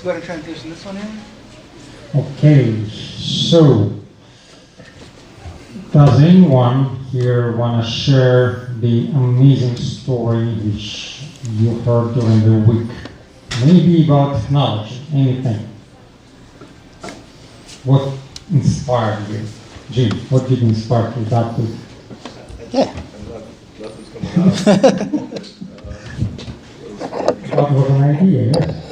go ahead and transition this one in. Okay, so does anyone here want to share the amazing story which you heard during the week? Maybe about technology, anything. What inspired you? Jim, what did inspire you that week? Yeah. What was an idea, yes?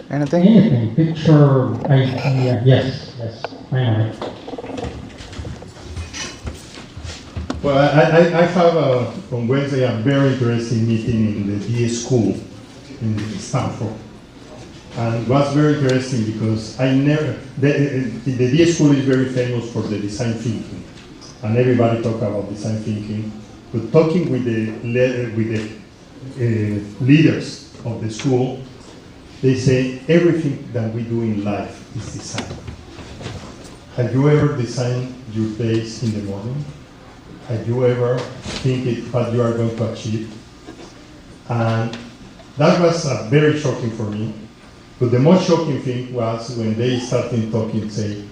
Anything? Anything, picture, idea, yes, finally. Well, I have on Wednesday a very interesting meeting in the DA school in Stanford. And it was very interesting because the DA school is very famous for the design thinking. And everybody talk about design thinking. But talking with the leaders of the school, they say everything that we do in life is design. Have you ever designed your days in the morning? Have you ever think what you are going to achieve? And that was very shocking for me. But the most shocking thing was when they started talking, say,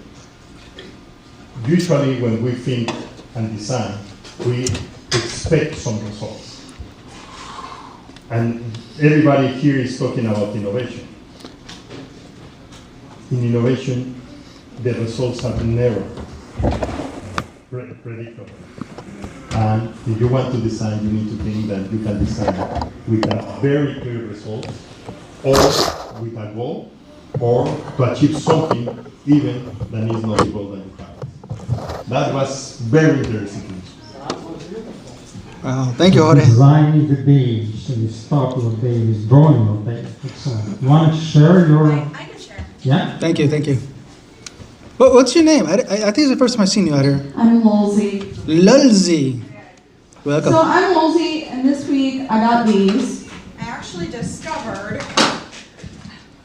usually when we think and design, we expect some results. And everybody here is talking about innovation. In innovation, the results are never predictable. And if you want to design, you need to think that you can design with a very clear result, or with a goal, or to achieve something even that is not the goal that you have. That was very interesting. Wow, thank you, Jorge. Designing the day, so you start your day with drawing your day. Excellent. You want to share your... I can share. Yeah? Thank you, thank you. What's your name? I think it's the first time I've seen you out here. I'm Lulzy. Lulzy. Welcome. So I'm Lulzy, and this week I got these. I actually discovered.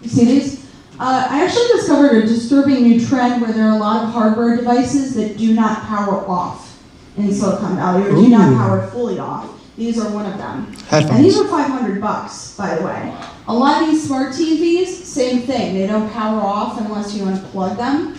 You see these? I actually discovered a disturbing new trend where there are a lot of hardware devices that do not power off in Silicon Valley, or do not power fully off. These are one of them. Headphones. And these are $500, by the way. A lot of these smart TVs, same thing. They don't power off unless you unplug them.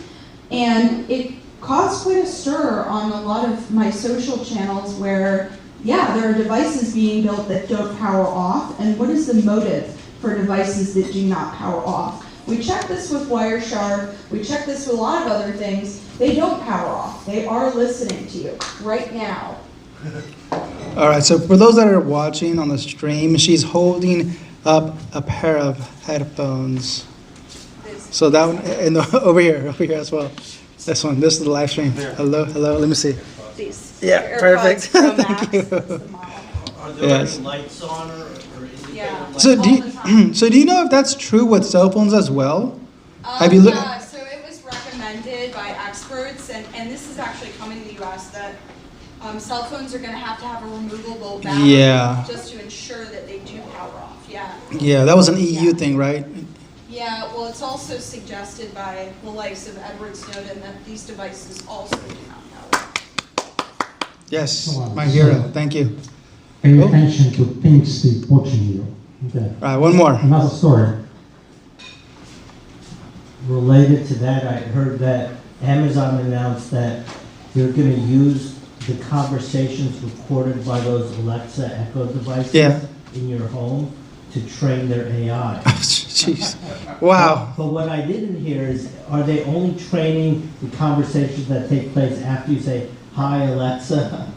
And it caused quite a stir on a lot of my social channels where, yeah, there are devices being built that don't power off. And what is the motive for devices that do not power off? We checked this with Wireshark. We checked this with a lot of other things. They don't power off. They are listening to you right now. All right, so for those that are watching on the stream, she's holding up a pair of headphones. So that one, and over here as well. This one, this is the live stream. Hello, let me see. These. Yeah, AirPods perfect. Pro Thank Max. you. That's the model. Are there Yes. any lights on or indicator Yeah. lights? So All do the time. so do you know if that's true with cell phones as well? Have you looked? Yeah, so it was recommended by experts, and this is actually coming to the U.S. that cell phones are going to have a removable battery Yeah. just to ensure that they do power off. Yeah. Yeah, that was an EU thing, right? Yeah, well, it's also suggested by the likes of Edward Snowden that these devices also do not power. Yes, my hero. Thank you. Pay Oh. attention to things keep watching you. Okay. All right, one more. Another story. Related to that, I heard that Amazon announced that they're going to use the conversations recorded by those Alexa Echo devices Yeah. in your home to train their AI. Jeez. Wow. But what I didn't hear is, are they only training the conversations that take place after you say, "Hi Alexa"?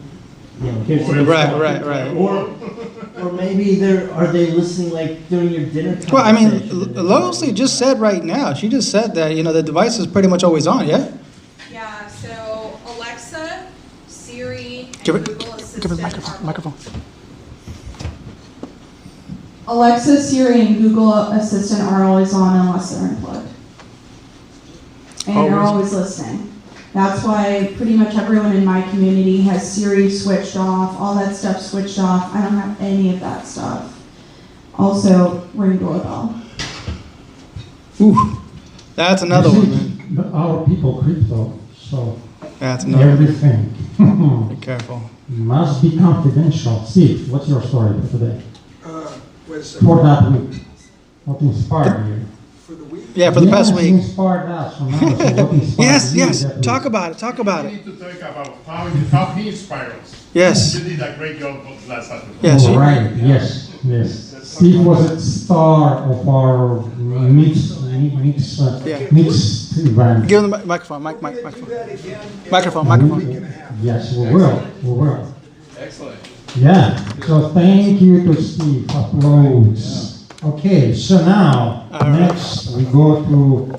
You know, here's the Right. Or maybe are they listening like during your dinner conversation? Well, I mean, Loyalty just said right now, she just said that, the device is pretty much always on, yeah? Yeah, so Alexa, Siri, and Give her Google the Assistant are microphone. Alexa, Siri, and Google Assistant are always on unless they're unplugged. And they're Always. always listening. That's why pretty much everyone in my community has Siri switched off, all that stuff switched off. I don't have any of that stuff. Also, ring doorbell. Ooh, that's another You one, see, man. but our people crypto, so That's another one. everything Be careful. must be confidential. Steve, what's your story for today? Wait a second. For that week. What inspired you? For the week? Yeah, for the past Yes, week. inspired us. So what inspired Yes, you yes. that week? Talk about it. Talk about You it. need to talk about how he inspires us. Yes. You did a great job last Saturday. Yes. All right. Yes. Yes. Steve was a star of our mix Yeah. event. Give him the microphone. Microphone. Microphone. Yes, we will. We will. Excellent. Yeah. So thank you to Steve. Applause. Okay. So now All right. next we go to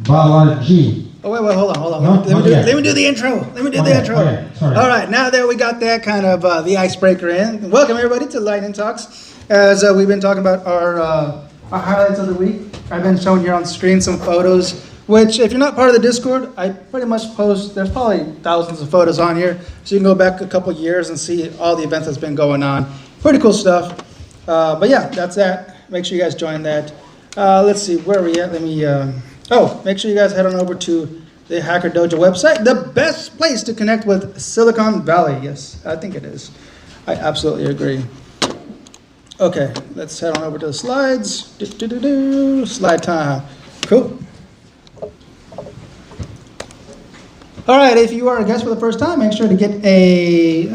Balaji. Oh, wait, hold on. No, not yet. Let me do the intro. Okay, sorry. All right, now that we got that kind of the icebreaker in, welcome everybody to Lightning Talks. As we've been talking about our highlights of the week, I've been showing here on screen some photos, which if you're not part of the Discord, I pretty much post, there's probably thousands of photos on here, so you can go back a couple years and see all the events that's been going on. Pretty cool stuff. But yeah, that's that. Make sure you guys join that. Let's see, where are we at? Make sure you guys head on over to the Hacker Dojo website, the best place to connect with Silicon Valley. Yes, I think it is. I absolutely agree. Okay, let's head on over to the slides. Slide time. Cool. All right, if you are a guest for the first time, make sure to get a...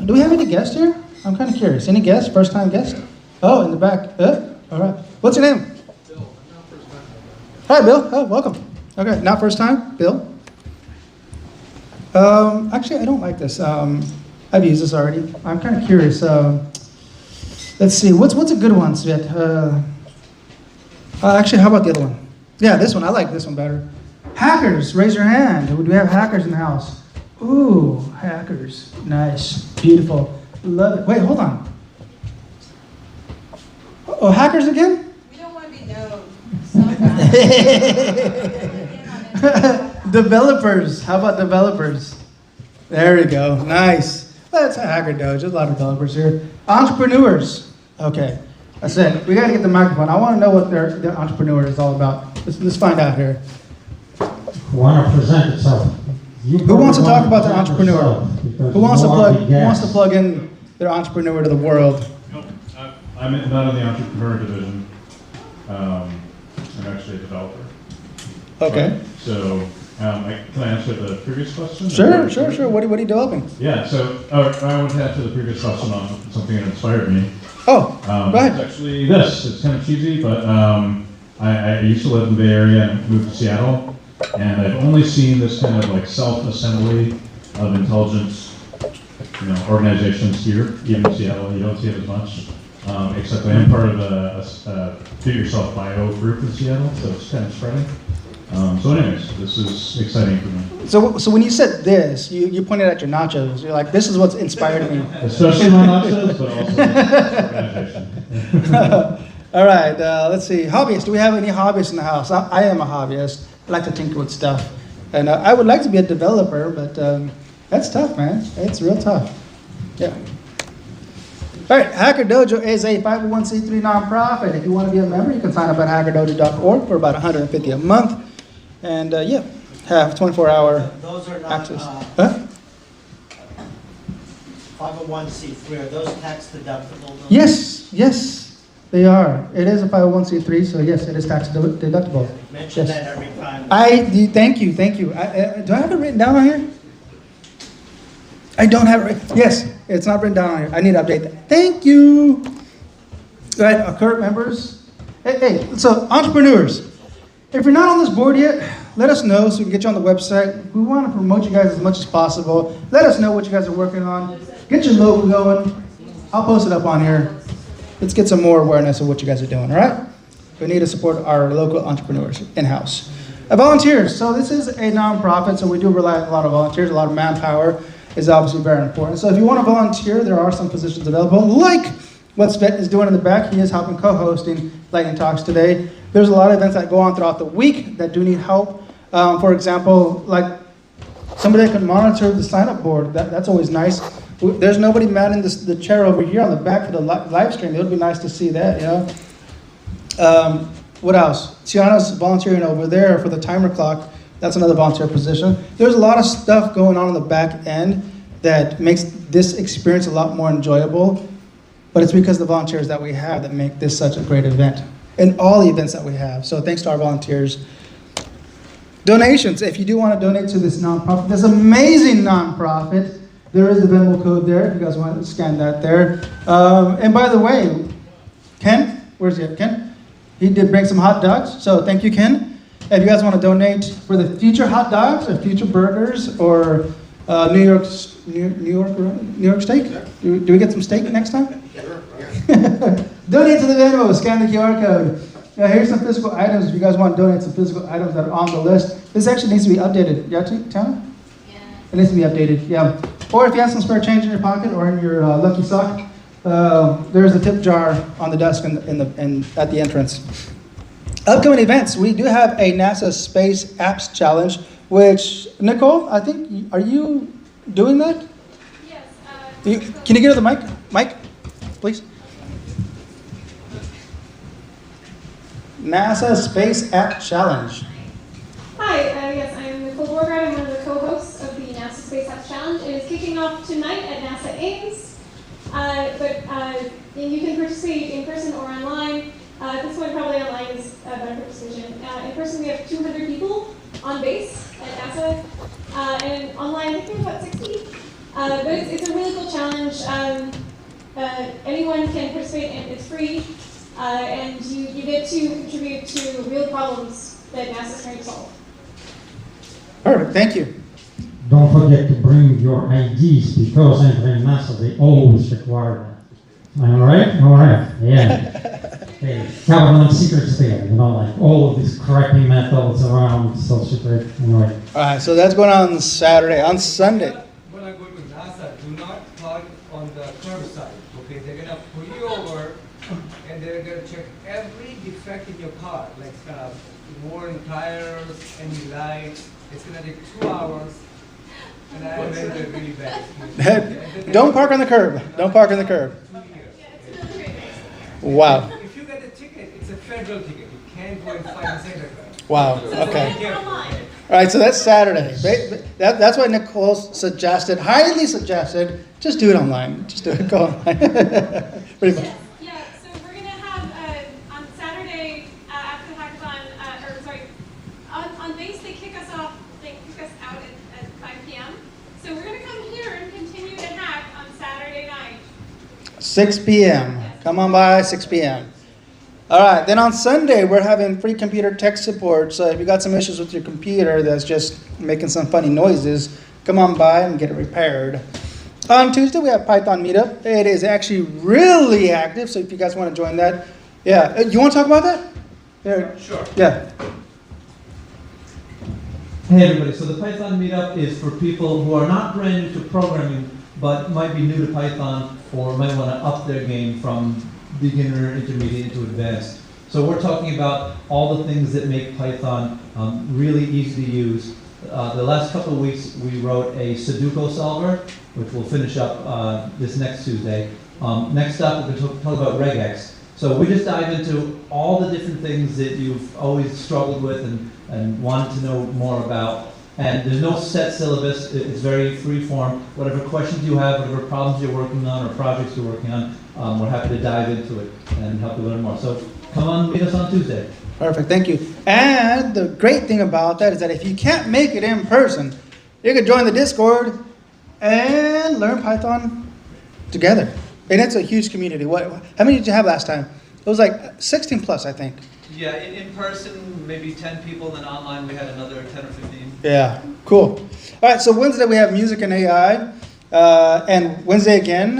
Do we have any guests here? I'm kind of curious. Any guests? First time guest? Oh, in the back. All right. What's your name? Hi, Bill. Oh, welcome. Okay, not first time, Bill. Actually, I don't like this. I've used this already. I'm kind of curious. Let's see. What's a good one, Svet? Actually, how about the other one? Yeah, this one. I like this one better. Hackers, raise your hand. Do we have hackers in the house? Ooh, hackers. Nice. Beautiful. Love it. Wait, hold on. Oh, hackers again? We don't want to be known. Stop that. Developers. How about developers? There we go. Nice. That's a Hacker Dojo. There's a lot of developers here. Entrepreneurs. Okay. That's it. We got to get the microphone. I want to know what their entrepreneur is all about. Let's find out here. Want to present itself? Who wants to talk about their entrepreneur? Who wants to to plug in their entrepreneur to the world? No, I'm not in the entrepreneur division. I'm actually a developer. Okay. Right? So, can I answer the previous question? Sure. What are you developing? Yeah, so I wanted to answer the previous question on something that inspired me. Oh, go ahead. It's actually this. It's kind of cheesy, but I used to live in the Bay Area and moved to Seattle, and I've only seen this kind of like self-assembly of intelligence, organizations here, even in Seattle. You don't see it as much, except I am part of a do-it-yourself bio group in Seattle, so it's kind of spreading. So anyways, this is exciting for me. So when you said this, you pointed at your nachos. You're like, this is what's inspired me. Especially my nachos, but also this organization. All right, let's see. Hobbyists. Do we have any hobbyists in the house? I am a hobbyist. I like to tinker with stuff. And I would like to be a developer, but that's tough, man. It's real tough. Yeah. All right, Hacker Dojo is a 501c3 nonprofit. If you want to be a member, you can sign up at hackerdojo.org for about $150 a month. And have 24-hour Those are not, access. Huh? 501c3, are those tax deductible? Yes, they are. It is a 501c3, so yes, it is tax deductible. Mention Yes. that every time. Thank you. Do I have it written down on here? I don't have it written. Yes, it's not written down on here. I need to update that. Thank you. All right, current members. Hey, so entrepreneurs. If you're not on this board yet, let us know so we can get you on the website. We want to promote you guys as much as possible. Let us know what you guys are working on. Get your logo going. I'll post it up on here. Let's get some more awareness of what you guys are doing, all right? We need to support our local entrepreneurs in-house. Volunteers. So this is a nonprofit, so we do rely on a lot of volunteers. A lot of manpower is obviously very important. So if you want to volunteer, there are some positions available, like what Svet is doing in the back. He is helping co-hosting Lightning Talks today. There's a lot of events that go on throughout the week that do need help. For example, like somebody that can monitor the sign-up board. That's always nice. There's nobody manning the chair over here on the back for the live stream. It would be nice to see that, What else? Tiana's volunteering over there for the timer clock. That's another volunteer position. There's a lot of stuff going on the back end that makes this experience a lot more enjoyable. But it's because of the volunteers that we have that make this such a great event. in all the events that we have. So thanks to our volunteers. Donations, if you do want to donate to this nonprofit, this amazing nonprofit, there is the Venmo code there if you guys want to scan that there. And by the way, Ken, where's he at, Ken? He did bring some hot dogs, so thank you, Ken. If you guys want to donate for the future hot dogs or future burgers or New York steak, do we get some steak next time? Sure, Donate to the Venmo, scan the QR code. Here's some physical items. If you guys want to donate some physical items that are on the list, this actually needs to be updated. Yeah, Tana? Yeah. It needs to be updated, yeah. Or if you have some spare change in your pocket or in your lucky sock, there's a tip jar on the desk at the entrance. Upcoming events, we do have a NASA Space Apps Challenge, which, Nicole, I think, are you doing that? Yes. Can you get to the mic? Mike, please. NASA Space App Challenge. Hi, yes, I'm Nicole Borgard. I'm one of the co-hosts of the NASA Space Apps Challenge. It is kicking off tonight at NASA Ames, but you can participate in person or online. At this point, probably online is a better decision. In person, we have 200 people on base at NASA, and online, I think we have about 60. But it's a really cool challenge. Anyone can participate, and it's free. And you get to contribute to real problems that NASA's trying to solve. Perfect, thank you. Don't forget to bring your IDs because entering NASA, they always require that. Am I right? All right, yeah. Hey, government secrets there, like all of these cracking methods around, so secret, anyway. All right, so that's going on Saturday. On Sunday. When I go to NASA, do not park on the curbside, okay? They're gonna pull you over, and they're going to check every defect in your car, like worn tires, any lights. It's going to take 2 hours, and I read it really bad. Don't park on the curb. Don't park on the curb. Wow. If you get a ticket, it's a federal ticket. You can't go and find a Santa Claus. Wow, okay. All right, so that's Saturday. That's why Nicole suggested, highly suggested, just do it online. Just do it, go online. Pretty much. Yeah, so we're going to have, on Saturday, after the hackathon, on base, they kick us out at 5 p.m. So we're going to come here and continue to hack on Saturday night. 6 p.m. Come on by, 6 p.m. All right, then on Sunday, we're having free computer tech support. So if you got some issues with your computer that's just making some funny noises, come on by and get it repaired. On Tuesday, we have Python Meetup. It is actually really active, so if you guys want to join that. Yeah, you want to talk about that? Yeah. Sure. Yeah. Hey everybody, so the Python Meetup is for people who are not brand new to programming, but might be new to Python or might want to up their game from beginner, intermediate to advanced. So we're talking about all the things that make Python really easy to use. The last couple of weeks we wrote a Sudoku solver, which we'll finish up this next Tuesday. Next up we're going to talk about regex. So we just dive into all the different things that you've always struggled with and wanted to know more about. And there's no set syllabus, it's very free form. Whatever questions you have, whatever problems you're working on or projects you're working on, we're happy to dive into it and help you learn more. So come on, meet us on Tuesday. Perfect, thank you. And the great thing about that is that if you can't make it in person, you can join the Discord and learn Python together. And it's a huge community. How many did you have last time? It was like 16 plus, I think. Yeah, in person, maybe 10 people, then online we had another 10 or 15. Yeah, cool. All right, so Wednesday we have music and AI. And Wednesday again,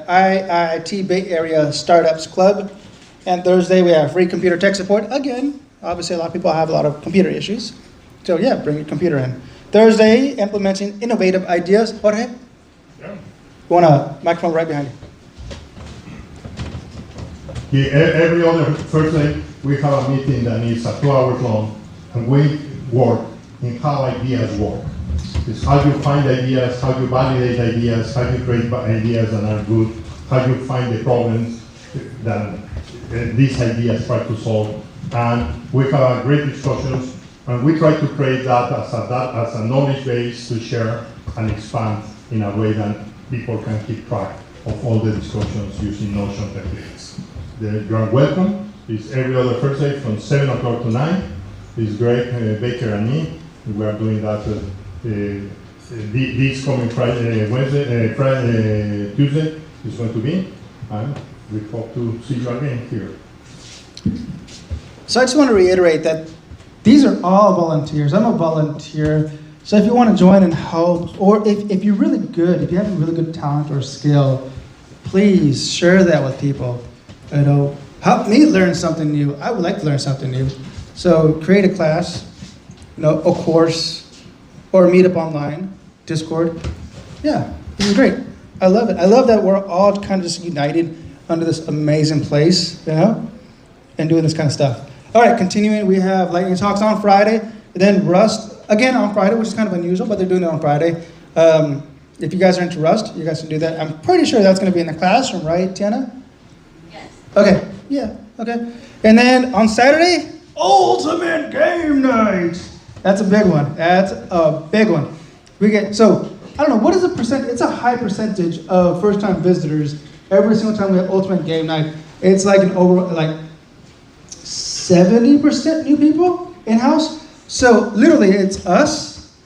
IIT Bay Area Startups Club. And Thursday we have free computer tech support. Again, obviously a lot of people have a lot of computer issues. So yeah, bring your computer in. Thursday, implementing innovative ideas. Jorge? Yeah. You want a microphone right behind you? Yeah, every other Thursday we have a meeting that is 2 hours long, and we work in how ideas work. It's how you find ideas, how you validate ideas, how you create ideas that are good, how you find the problems that these ideas try to solve. And we have great discussions, and we try to create that as a knowledge base to share and expand in a way that people can keep track of all the discussions using Notion techniques. You are welcome, It's every other Thursday from 7 o'clock to 9. It's Greg, Baker, and me. We are doing that this coming Friday, Tuesday is going to be. And we hope to see you again here. So I just want to reiterate that these are all volunteers. I'm a volunteer. So if you want to join and help, or if you're really good, if you have a really good talent or skill, please share that with people. You know, help me learn something new. I would like to learn something new. So create a class, you know, a course, or meet up online, Discord. Yeah, this is great. I love it. I love that we're all kind of just united under this amazing place, you know, and doing this kind of stuff. All right, continuing, we have Lightning Talks on Friday, and then Rust, again on Friday, which is kind of unusual, but they're doing it on Friday. If you guys are into Rust, you guys can do that. I'm pretty sure that's going to be in the classroom, right, Tiana? Yes. Okay, yeah, okay. And then on Saturday, Ultimate Game Night. That's a big one. That's a big one. We get, so, I don't know, what is the percent? It's a high percentage of first-time visitors. Every single time we have Ultimate Game Night, it's like an over, like 70% new people in-house. So literally it's us,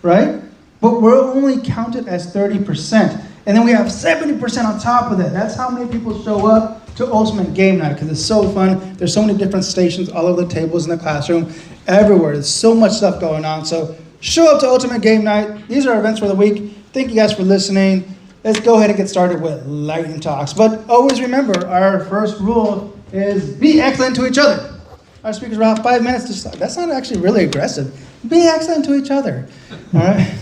right? But we're only counted as 30%. And then we have 70% on top of that. That's how many people show up to Ultimate Game Night, because it's so fun. There's so many different stations all over the tables in the classroom, everywhere. There's so much stuff going on. So show up to Ultimate Game Night. These are our events for the week. Thank you guys for listening. Let's go ahead and get started with Lightning Talks. But always remember, our first rule is be excellent to each other. Our speakers will have 5 minutes to start. That's not actually really aggressive. Be excellent to each other. All right?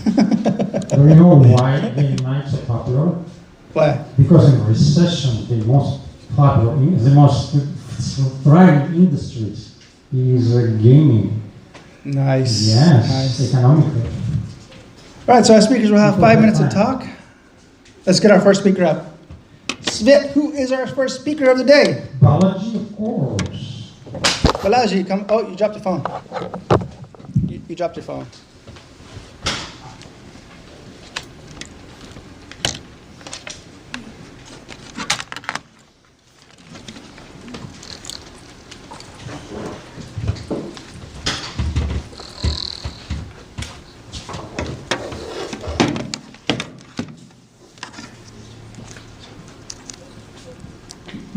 Do you know why game nights are popular? Why? Because in recession, the most popular, the most thriving industries is gaming. Nice. Yes, Nice. economically. All right, so our speakers will have 5 minutes to talk. Let's get our first speaker up. Svit, who is our first speaker of the day? Biology, of course. Balaji, come. Oh, you dropped your phone. You dropped your phone.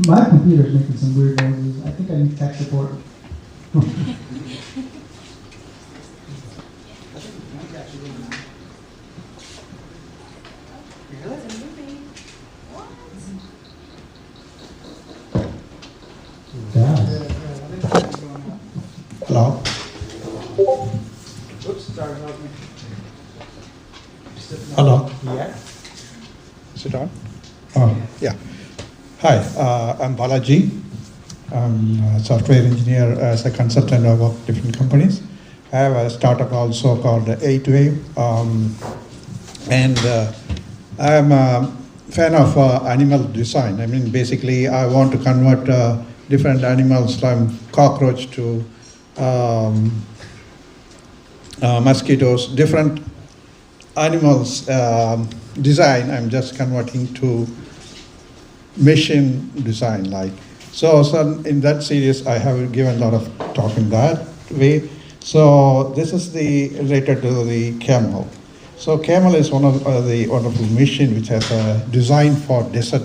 My computer's making some weird noises. I think I need tech support. Hello? Oops, sorry, that was me. Hello? Yeah. Sit down. Oh, yeah. Hi, I'm Balaji. I'm a software engineer as a consultant. I work with different companies. I have a startup also called 8Wave. And I'm a fan of animal design. I mean, basically, I want to convert different animals from cockroach to mosquitoes, different animals design. I'm just converting to machine design like. So in that series, I have given a lot of talk in that way. So this is related to the camel. So camel is one of the wonderful machine which has a design for desert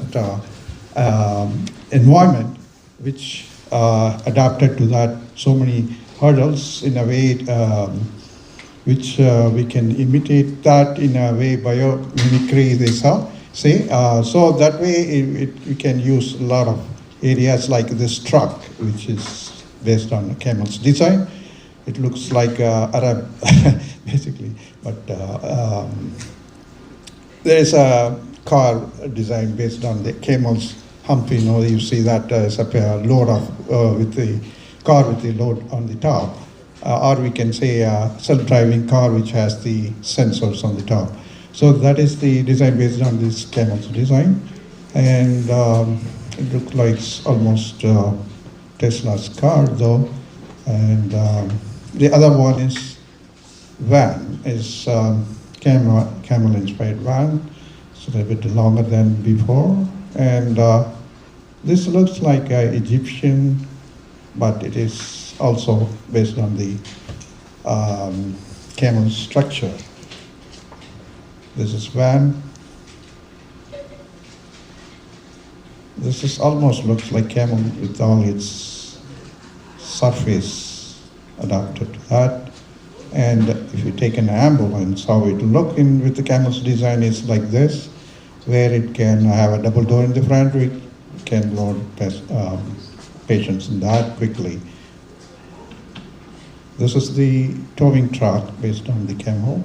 environment, which adapted to that so many hurdles in a way which we can imitate that in a way biomimicry they say. So that way we can use a lot of areas like this truck, which is based on camel's design. It looks like Arab, basically, but there is a car design based on the camel's hump. You know, you see that as a load of with the car with the load on the top, or we can say a self-driving car which has the sensors on the top. So that is the design based on this camel's design, and it looks like almost Tesla's car though, and the other one is van, is camel inspired van. It's a little bit longer than before, and this looks like an Egyptian but it is also based on the camel structure. This is van. This is almost looks like camel with all its surface adapted to that. And if you take an ambulance, how it look in with the camel's design is like this, where it can have a double door in the front, it can load patients in that quickly. This is the towing truck based on the camel.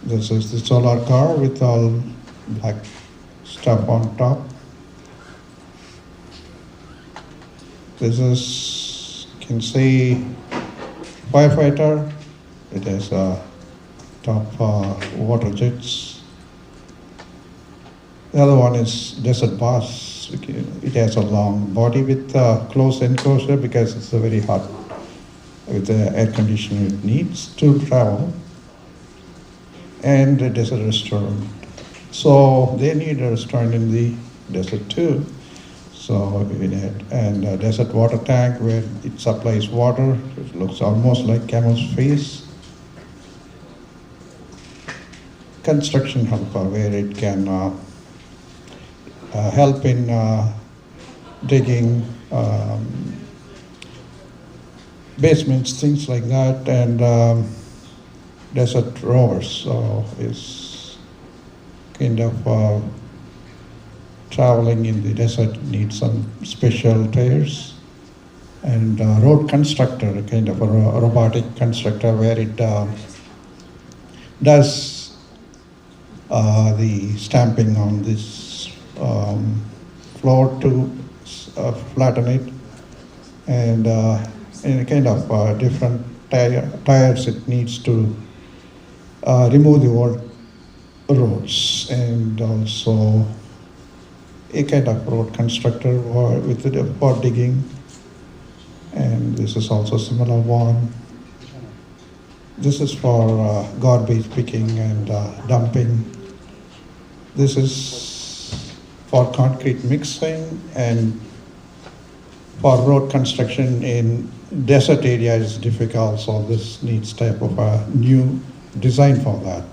This is the solar car with all black stuff on top. This is, you can see, firefighter. It has top water jets. The other one is desert bus. It has a long body with closed enclosure because it's very hot. With the air conditioner it needs to travel. And a desert restaurant. So they need a restaurant in the desert too. So and a desert water tank where it supplies water. It looks almost like camel's face. Construction helper where it can help in digging basements, things like that, and desert rovers. So is kind of traveling in the desert, needs some special tires. And road constructor, kind of a robotic constructor where it does the stamping on this floor to flatten it, and in a kind of different tires it needs to remove the old roads, and also a kind of road constructor with the for digging. And this is also similar one. This is for garbage picking and dumping. This is for concrete mixing, and for road construction in desert area is difficult, so this needs type of a new design for that.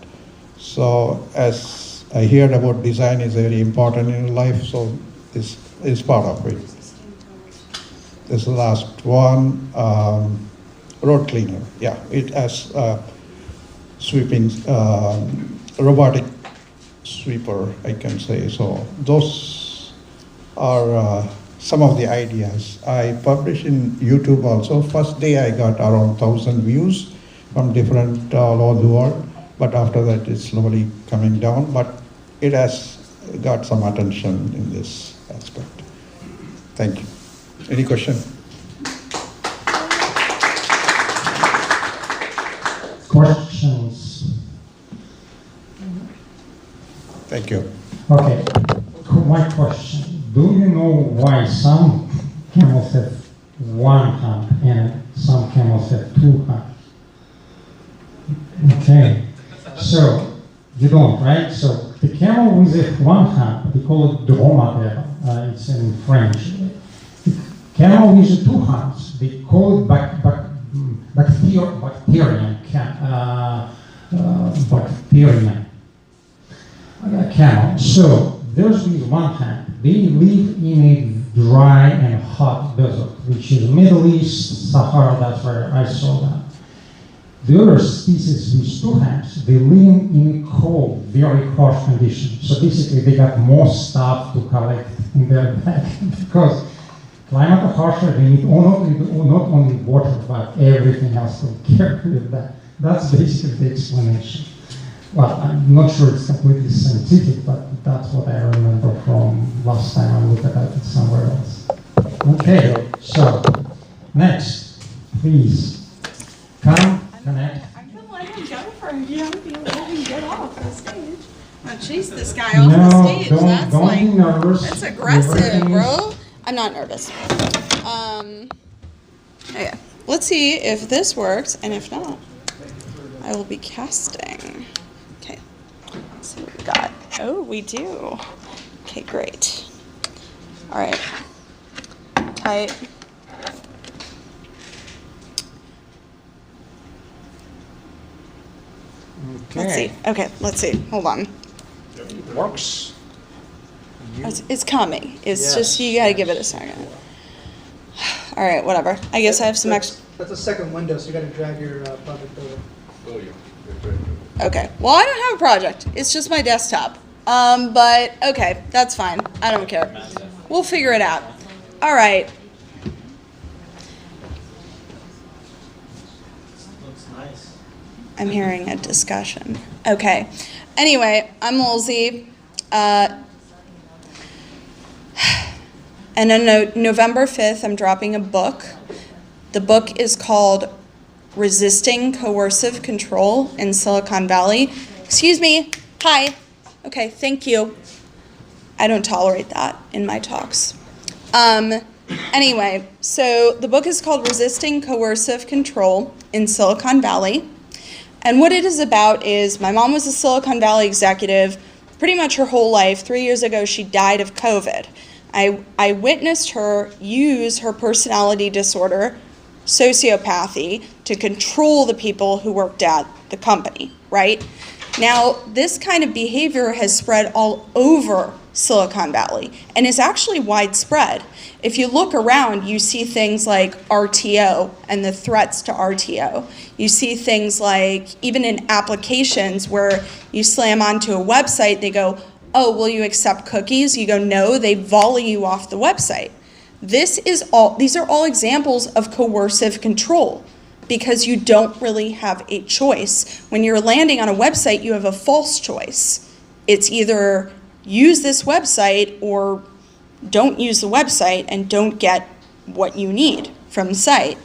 So as I heard about design is very important in life, so this is part of it. This is the last one, road cleaner. Yeah, it has sweeping, robotic sweeper, I can say. So those are some of the ideas. I publish in YouTube also. First day I got around 1,000 views from different all over the world, but after that it's slowly coming down, but it has got some attention in this aspect. Thank you. Any question? Questions? Thank you. Okay, my question. Do you know why some camels have one hump and some camels have two humps? Okay, so you don't, right? So the camel with a one hump, they call it dromadaire, it's in French. The camel with two humps, they call it bacterian camel. So those with one hump, they live in a dry and hot desert, which is Middle East, Sahara, that's where I saw that. The other species with two humps, they live in cold, very harsh conditions. So basically they got more stuff to collect in their back because climate is harsher, they need not only water, but everything else to carry with that. That's basically the explanation. Well, I'm not sure it's completely scientific, but that's what I remember from last time I looked at it somewhere else. Okay, so next, please come. I'm gonna let him go for a few. Let him get off the stage. I'm gonna chase this guy off the stage. Don't be nervous. That's aggressive, bro. I'm not nervous. Okay. Let's see if this works, and if not, I will be casting. Okay. Let's see what we got. Oh, we do. Okay, great. All right. tight. Let's see. Okay, let's see. Hold on. Works. It's coming. It's just, you gotta give it a second. All right, whatever. I guess I have some extra. That's a second window, so you gotta drag your project over. Oh, yeah. Okay. Well, I don't have a project. It's just my desktop. But okay, that's fine. I don't care. We'll figure it out. All right. Looks nice. I'm hearing a discussion. Okay. Anyway, I'm Lilzy. And on November 5th, I'm dropping a book. The book is called Resisting Coercive Control in Silicon Valley. Excuse me. Hi. Okay, thank you. I don't tolerate that in my talks. Anyway, so the book is called Resisting Coercive Control in Silicon Valley. And what it is about is my mom was a Silicon Valley executive pretty much her whole life. 3 years ago, she died of COVID. I witnessed her use her personality disorder, sociopathy, to control the people who worked at the company, right? Now, this kind of behavior has spread all over Silicon Valley and is actually widespread. If you look around, you see things like RTO and the threats to RTO. You see things like, even in applications where you slam onto a website, they go, oh, will you accept cookies? You go, no, they volley you off the website. These are all examples of coercive control because you don't really have a choice. When you're landing on a website, you have a false choice. It's either use this website or don't use the website and don't get what you need from the site.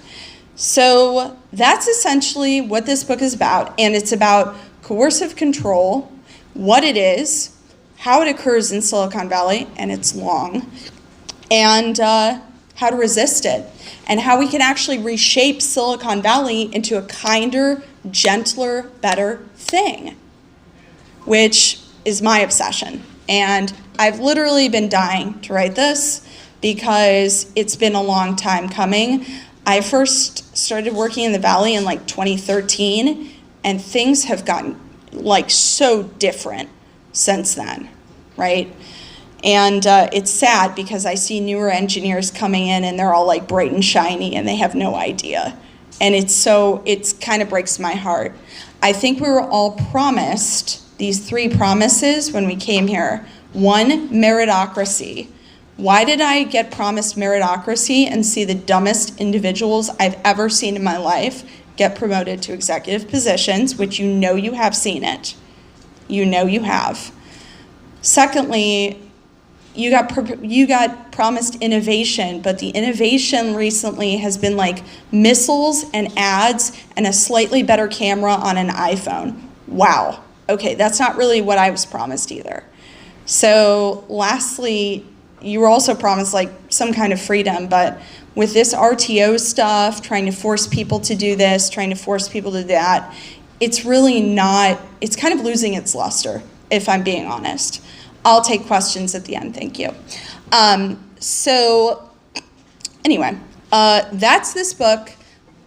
So that's essentially what this book is about, and it's about coercive control, what it is, how it occurs in Silicon Valley, and it's long, and how to resist it, and how we can actually reshape Silicon Valley into a kinder, gentler, better thing, which is my obsession. And I've literally been dying to write this because it's been a long time coming. I first started working in the Valley in like 2013, and things have gotten like so different since then, right? And it's sad because I see newer engineers coming in and they're all like bright and shiny and they have no idea. And it's kind of breaks my heart. I think we were all promised these 3 promises when we came here. 1, meritocracy. Why did I get promised meritocracy and see the dumbest individuals I've ever seen in my life get promoted to executive positions, which you know you have seen it. You know you have. Secondly, you got promised innovation, but the innovation recently has been like missiles and ads and a slightly better camera on an iPhone. Wow. Okay, that's not really what I was promised either. So lastly, you were also promised like some kind of freedom, but with this RTO stuff, trying to force people to do this, trying to force people to do that, it's really not, it's kind of losing its luster, if I'm being honest. I'll take questions at the end, thank you. So anyway, that's this book.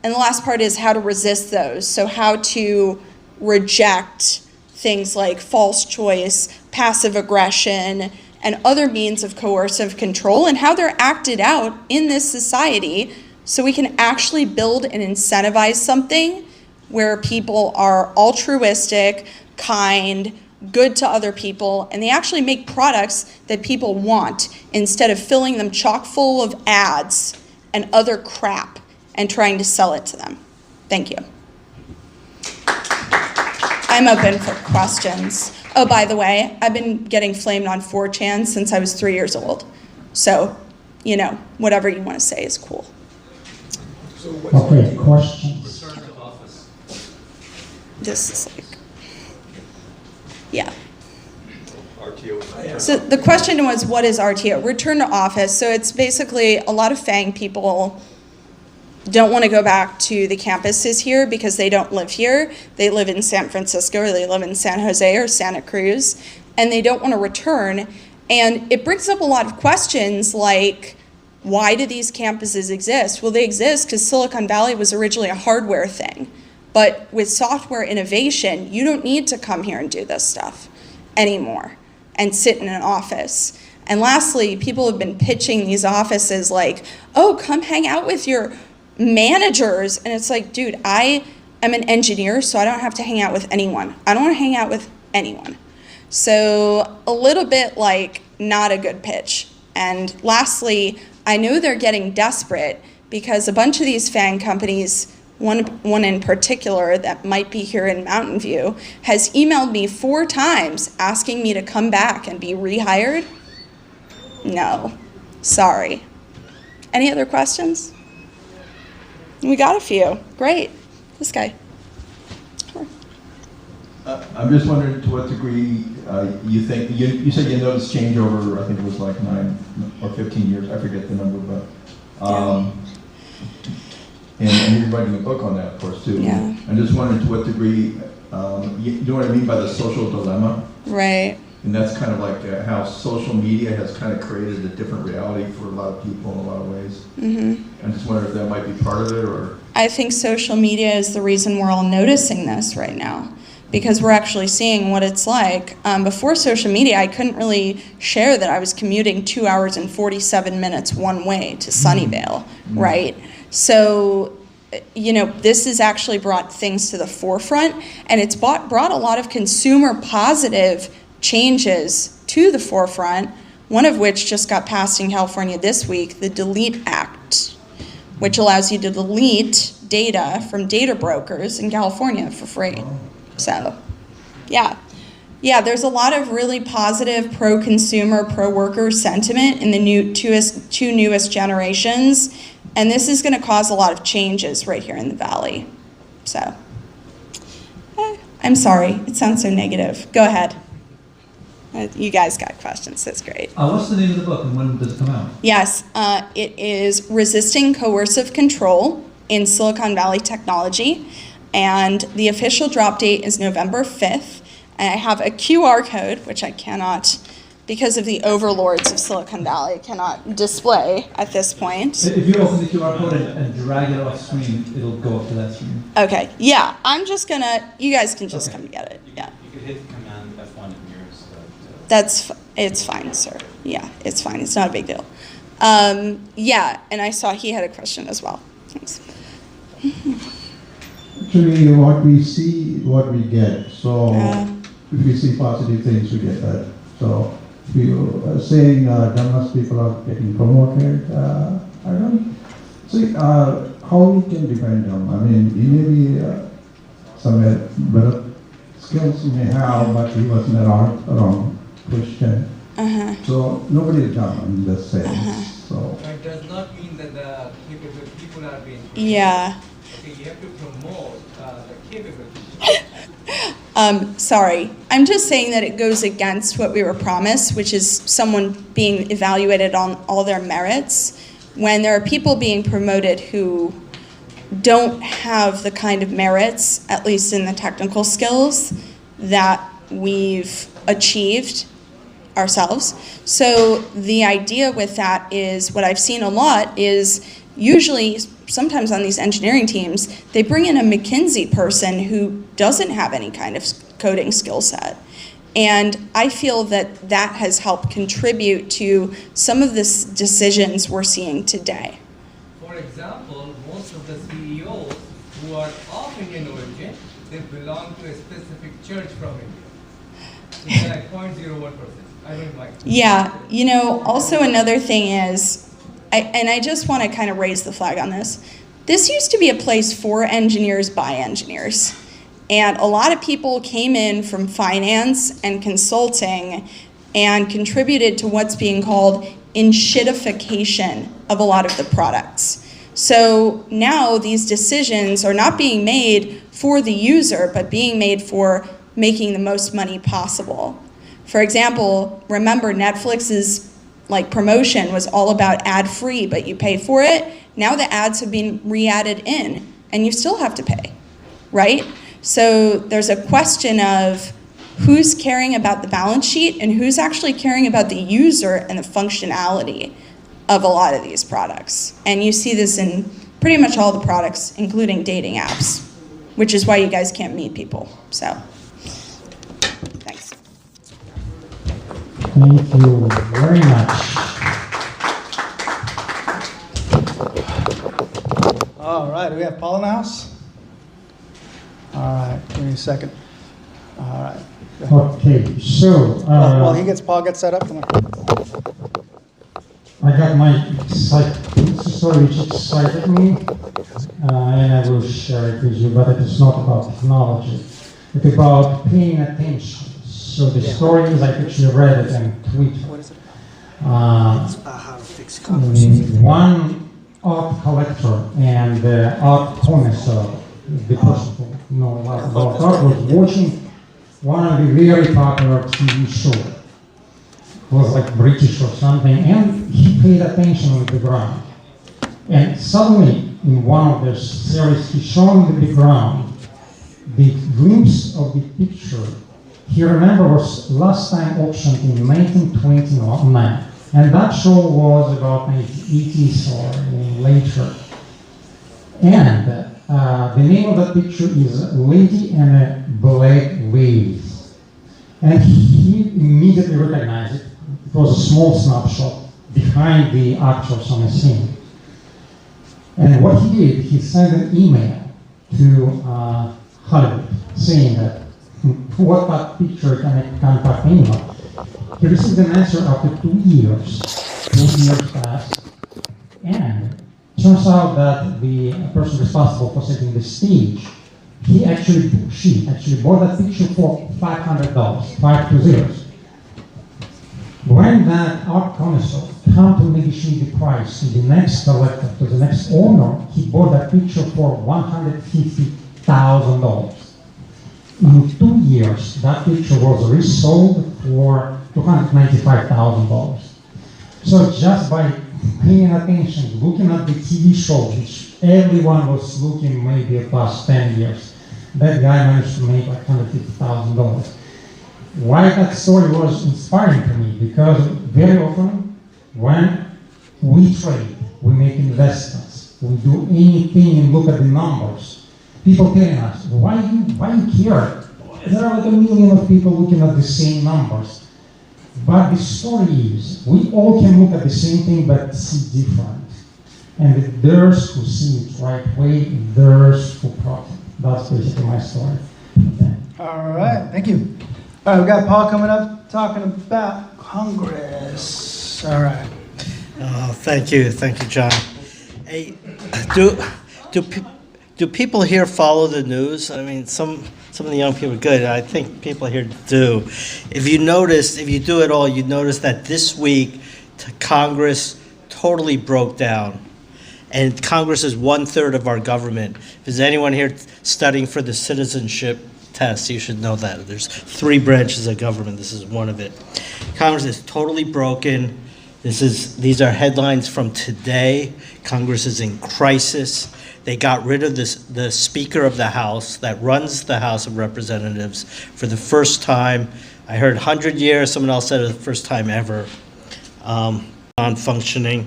And the last part is how to resist those. So how to reject things like false choice, passive aggression, and other means of coercive control, and how they're acted out in this society so we can actually build and incentivize something where people are altruistic, kind, good to other people, and they actually make products that people want instead of filling them chock full of ads and other crap and trying to sell it to them. Thank you. I'm open for questions. Oh, by the way, I've been getting flamed on 4chan since I was 3 years old. So, you know, whatever you want to say is cool. Okay, questions? This is like, yeah. So the question was, what is RTO? Return to office. So it's basically a lot of FANG people don't want to go back to the campuses here because they don't live here. They live in San Francisco, or they live in San Jose or Santa Cruz, and they don't want to return. And it brings up a lot of questions like, why do these campuses exist? Well, they exist because Silicon Valley was originally a hardware thing. But with software innovation, you don't need to come here and do this stuff anymore and sit in an office. And lastly, people have been pitching these offices like, oh, come hang out with your managers. And it's like, dude, I am an engineer, so I don't have to hang out with anyone. I don't want to hang out with anyone. So a little bit like not a good pitch. And lastly, I know they're getting desperate because a bunch of these FAANG companies, one in particular that might be here in Mountain View, has emailed me 4 times asking me to come back and be rehired. No, sorry. Any other questions? We got a few. Great. This guy. I'm just wondering to what degree you think, you said you noticed change over, I think it was like 9 or 15 years, I forget the number, but, and you're writing a book on that, of course, too. Yeah. I'm just wondering to what degree, you know what I mean by the social dilemma? Right. And that's kind of like how social media has kind of created a different reality for a lot of people in a lot of ways. I'm just wondering if that might be part of it, or? I think social media is the reason we're all noticing this right now, because we're actually seeing what it's like. Before social media, I couldn't really share that I was commuting 2 hours and 47 minutes one way to Sunnyvale, right? So, you know, this has actually brought things to the forefront, and it's brought a lot of consumer positive changes to the forefront, one of which just got passed in California this week, the Delete Act, which allows you to delete data from data brokers in California for free. So, yeah, there's a lot of really positive pro-consumer, pro-worker sentiment in the two newest generations, and this is going to cause a lot of changes right here in the Valley. So, I'm sorry, it sounds so negative. Go ahead. You guys got questions, that's great. What's the name of the book and when does it come out? Yes, it is Resisting Coercive Control in Silicon Valley Technology. And the official drop date is November 5th. And I have a QR code, which I cannot, because of the overlords of Silicon Valley, cannot display at this point. If you open the QR code and drag it off screen, it'll go up to that screen. Okay, yeah, I'm just gonna, you guys can just come get it, yeah. You could hit Command F1 in yours. It's fine, sir. Yeah, it's fine, it's not a big deal. Yeah, and I saw he had a question as well. Thanks. Actually, what we see, what we get. So if we see positive things, we get that. So we are saying dumbass people are getting promoted. I don't see how we can defend them. I mean, he may be some better skills he may have, but he wasn't around Christian. So nobody is dumb in this sense. So it does not mean that the capable people are being promoted. Yeah. Okay, you have to promote the capable people. Sorry, I'm just saying that it goes against what we were promised, which is someone being evaluated on all their merits, when there are people being promoted who don't have the kind of merits, at least in the technical skills, that we've achieved ourselves. So the idea with that is, what I've seen a lot is, usually, sometimes on these engineering teams, they bring in a McKinsey person who doesn't have any kind of coding skill set. And I feel that that has helped contribute to some of the decisions we're seeing today. For example, most of the CEOs who are of Indian origin, they belong to a specific church from India. It's like 0.01%. I don't like that. Yeah, you know, also another thing is, I just want to kind of raise the flag on this. This used to be a place for engineers by engineers. And a lot of people came in from finance and consulting and contributed to what's being called enshittification of a lot of the products. So now these decisions are not being made for the user, but being made for making the most money possible. For example, remember Netflix's promotion was all about ad-free, but you pay for it. Now the ads have been re-added in, and you still have to pay, right? So there's a question of who's caring about the balance sheet and who's actually caring about the user and the functionality of a lot of these products. And you see this in pretty much all the products, including dating apps, which is why you guys can't meet people. So, thanks. Thank you very much. All right, do we have Paul in the house? All right, give me a second. All right. Okay, so Well, Paul gets set up. Come on. I got my story which excited me, and I will share it with you, but it is not about technology. It's about paying attention. So the story is, I actually read it on Twitter. One art collector and art connoisseur, the person who knows a lot about art, was watching one of the very popular TV shows. It was like British or something, and he paid attention on the ground. And suddenly, in one of the series, he showed in the background the glimpse of the picture he remembered was last time auctioned in 1929. And that show was about maybe 80s or later. And the name of that picture is Lady and a Black Vase. And he immediately recognized it. It was a small snapshot behind the actors on the scene. And what he did, he sent an email to Hollywood saying that what that picture can contact anyone. He received an answer after 2 years. 2 years passed. And it turns out that the person responsible for setting the stage, she actually bought that picture for $500, 5 to 0. When that art connoisseur come to negotiate the price to the next collector, to the next owner, he bought that picture for $150,000. In 2 years, that picture was resold for $295,000. So just by paying attention, looking at the TV show, which everyone was looking maybe the past 10 years, that guy managed to make like $150,000. Why that story was inspiring to me? Because very often when we trade, we make investments, we do anything and look at the numbers, people telling us, why you care? There are like 1 million of people looking at the same numbers. But the story is, we all can look at the same thing but see different. And there's who see it right way, there's who profit. That's basically my story. Okay. All right, thank you. All right, we got Paul coming up talking about Congress. All right. Thank you, John. Hey, do people here follow the news? I mean, some of the young people are good. I think people here do. If you do it all, you notice that this week Congress totally broke down. And Congress is 1/3 of our government. If there's anyone here studying for the citizenship test, you should know that. There's 3 branches of government. This is one of it. Congress is totally broken. These are headlines from today. Congress is in crisis. They got rid of the Speaker of the House that runs the House of Representatives for the first time. I heard 100 years, someone else said it was the first time ever, non-functioning.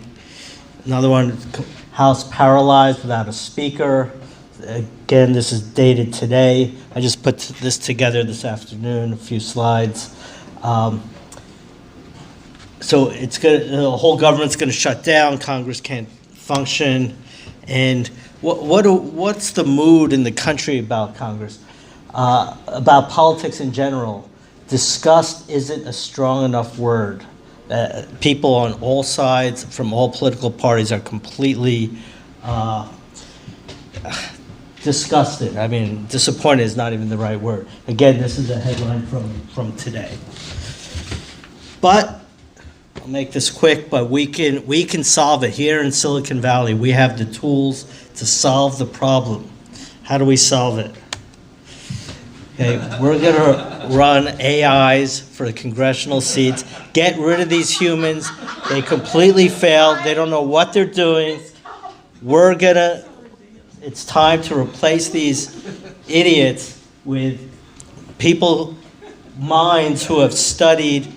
Another one, House paralyzed without a Speaker. Again, this is dated today. I just put this together this afternoon, a few slides. So the whole government's going to shut down. Congress can't function. And what's the mood in the country about Congress? About politics in general? Disgust isn't a strong enough word. People on all sides, from all political parties, are completely disgusted. I mean, disappointed is not even the right word. Again, this is a headline from today. But I'll make this quick, but we can solve it here in Silicon Valley. We have the tools to solve the problem. How do we solve it? Okay, we're gonna run AIs for the congressional seats. Get rid of these humans. They completely failed. They don't know what they're doing. It's time to replace these idiots with minds who have studied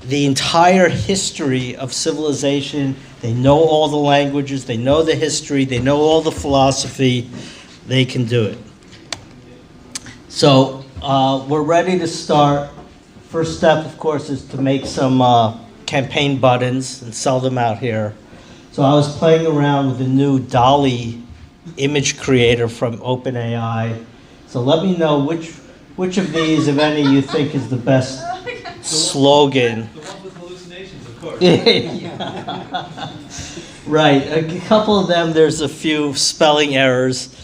the entire history of civilization They know all the languages, they know the history, they know all the philosophy, they can do it. So we're ready to start. First step, of course, is to make some campaign buttons and sell them out here. So I was playing around with the new DALL-E image creator from OpenAI. So let me know which of these, if any, you think is the best slogan. The ones with hallucinations, of course. Right, a couple of them, there's a few spelling errors.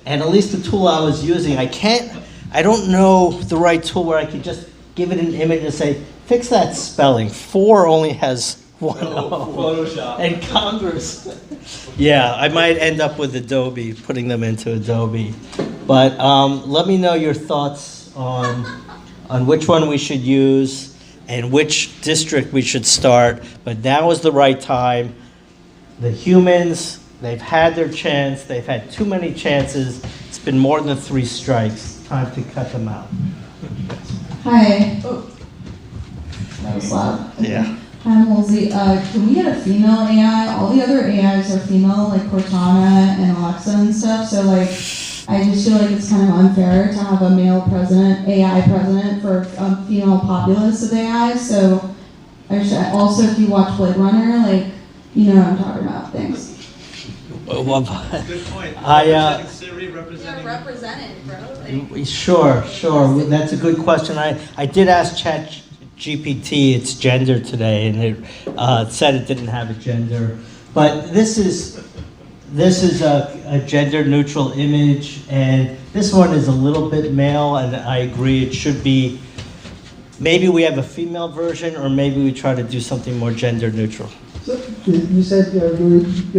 And at least the tool I was using, I don't know the right tool where I could just give it an image and say, fix that spelling. 4 only has 1 O. Photoshop. And Congress. Yeah, I might end up with Adobe, putting them into Adobe. But let me know your thoughts on which one we should use and which district we should start. But now is the right time. The humans, they've had their chance. They've had too many chances. It's been more than 3 strikes. Time to cut them out. Hi. Oh. That was loud. Yeah. Hi, I'm Halsey. Can we get a female AI? All the other AIs are female, like Cortana and Alexa and stuff. So, like, I just feel like it's kind of unfair to have a male president, AI president, for a female populace of AI. So, also, if you watch Blade Runner, like, you know what I'm talking about. Thanks. Good point. I Siri representing. You're represented, bro. Sure. That's a good question. I did ask ChatGPT its gender today, and it said it didn't have a gender. But this is a gender-neutral image, and this one is a little bit male, and I agree it should be. Maybe we have a female version, or maybe we try to do something more gender-neutral. So you said you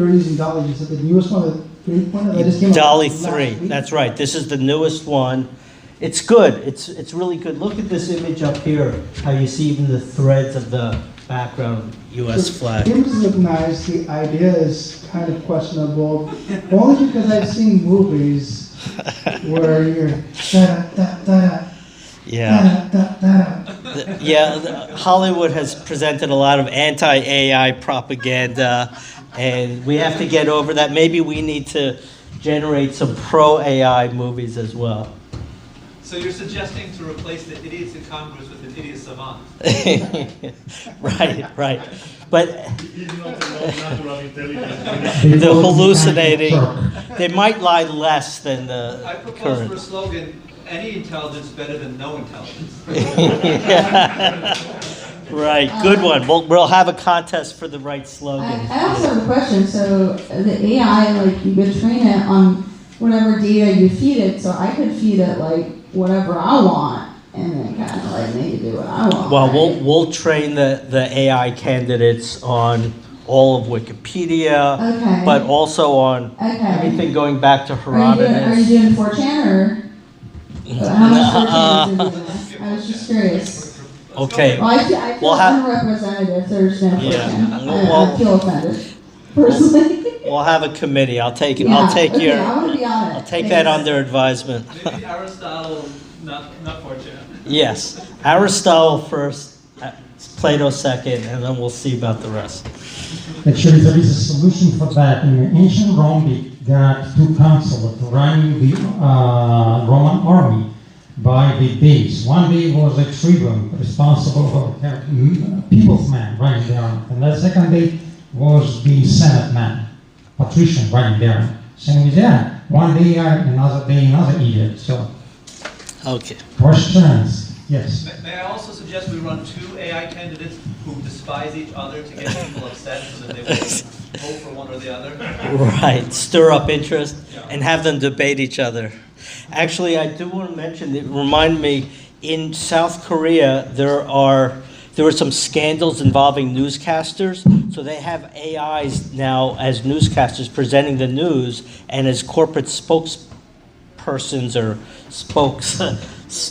were using DALL-E. You said the newest one, the 3.0 that just came out DALL-E last 3, week? that's right. This is the newest one. It's good. It's really good. Look at this image up here, how you see even the threads of the background U.S. flag. The images look nice. The idea is kind of questionable, only because I've seen movies where you're da-da-da-da-da. Yeah. Hollywood has presented a lot of anti-AI propaganda, and we have to get over that. Maybe we need to generate some pro-AI movies as well. So you're suggesting to replace the idiots in Congress with an idiot savant? Right. But the hallucinating, they might lie less than the I propose current. for a slogan, any intelligence better than no intelligence. Right, good one. We'll have a contest for the right slogan. I also have a question. So the AI, like, you could train it on whatever data you feed it. So I could feed it like whatever I want, and then kind of like make it do what I want. Well, right? we'll train the AI candidates on all of Wikipedia, Okay. but also on Okay. everything going back to Are Herodotus. you doing 4chan or how much 4chan is it doing this? I was just curious. Okay. Well, I feel unrepresentative if there's no 4chan. Yeah. I feel offended, personally. We'll have a committee. I'll take Yeah, I'll take okay, your. I wanna be on it. I'll take that under advisement. Maybe Aristotle, not 4chan. Yes, Aristotle first, Plato second, and then we'll see about the rest. Actually, there is a solution for that. In ancient Rome, they got 2 counselors running the Roman army by the days. One day was a tribune responsible for people's man running the army, and the second day was the senate man, patrician running the army. Same with that. One day, another day, another edict. So, okay. Questions? Yes. May I also suggest we run 2 AI candidates who despise each other to get people upset so that they will vote for one or the other? Right, stir up interest and have them debate each other. Actually, I do want to mention, it reminded me, in South Korea, there were some scandals involving newscasters, so they have AIs now as newscasters presenting the news and as corporate spokespersons or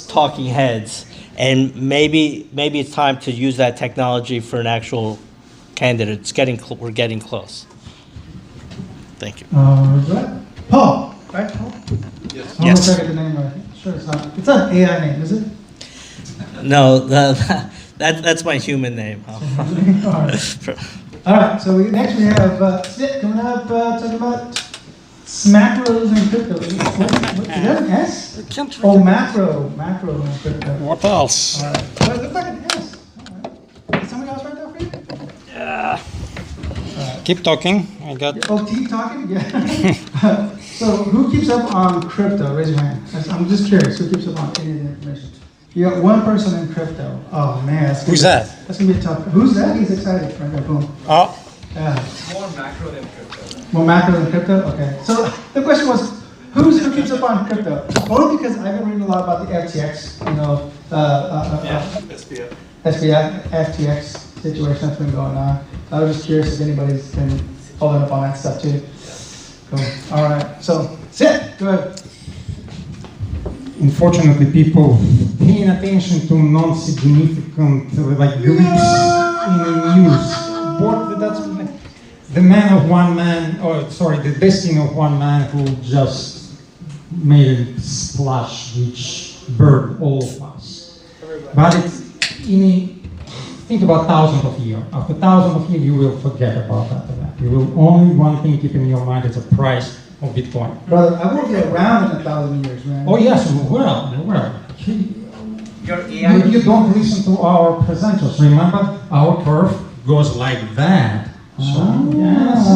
talking heads. And maybe it's time to use that technology for an actual candidate. We're getting close. Thank you. Right. Paul, right? Paul? Yes. I want to check the name right. Sure, it's not. It's not an AI name, is it? No, that's my human name. All right. All right, so next we have Sid coming up, talking about macros and crypto. Is that an S? Oh, macro and crypto. What else? All right. Well, it looks like an S. All right. Did somebody else write that for you? Yeah. Keep talking. I got. Oh, keep talking? Yeah. So who keeps up on crypto? Raise your hand. I'm just curious. Who keeps up on any of the information? You got one person in crypto. Oh, man. Who's that? That's going to be tough. Who's that? He's excited. Right there, boom. Oh. Yeah. More macro than crypto. More macro than crypto? Okay. So the question was, who keeps up on crypto? Only because I've been reading a lot about the FTX, FTX situation that's been going on. I was just curious if anybody's been following up on that stuff too. Cool. All right. So, Sid, go ahead. Unfortunately, people paying attention to non-significant like groups in the news. But that's the destiny of one man who just made a splash which burned all of us. But it's think about thousands of years. After thousands of years, you will forget about that event. You will only one thing keep in your mind is the price of Bitcoin. Brother, I won't be around in 1,000 years, man. Oh yes, you will. You don't listen to our presenters. Remember, our curve goes like that. So, yes,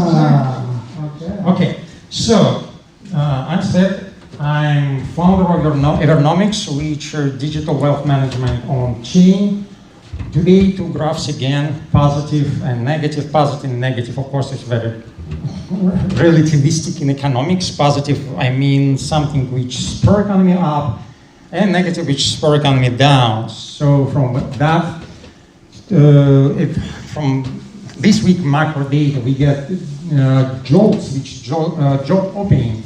okay. So, I'm Sid. I'm founder of Ergonomics, which are digital wealth management on chain. Today, two graphs again, positive and negative. Positive and negative, of course, is very relativistic in economics. Positive, I mean something which spur economy up, and negative, which spur economy down. So from that, from this week macro data, we get jobs, job opening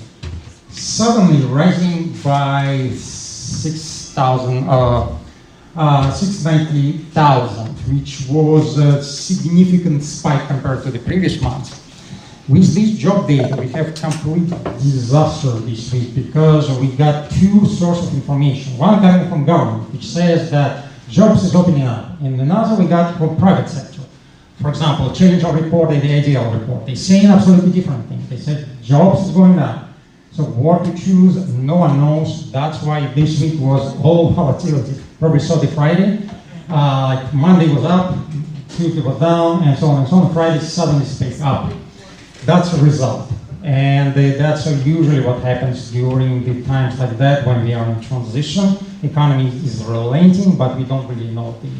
suddenly rising by 690,000, which was a significant spike compared to the previous months. With this job data, we have complete disaster this week because we got two sources of information. One coming from government, which says that jobs is opening up, and another we got from private sector. For example, Challenger report and the ADL report. They say an absolutely different thing. They said jobs is going down. So what to choose, no one knows. That's why this week was all volatility. Probably saw the Friday. Monday was up, Tuesday was down, and so on and so on. Friday suddenly stays up. That's a result. And that's usually what happens during the times like that when we are in transition. Economy is relenting, but we don't really know the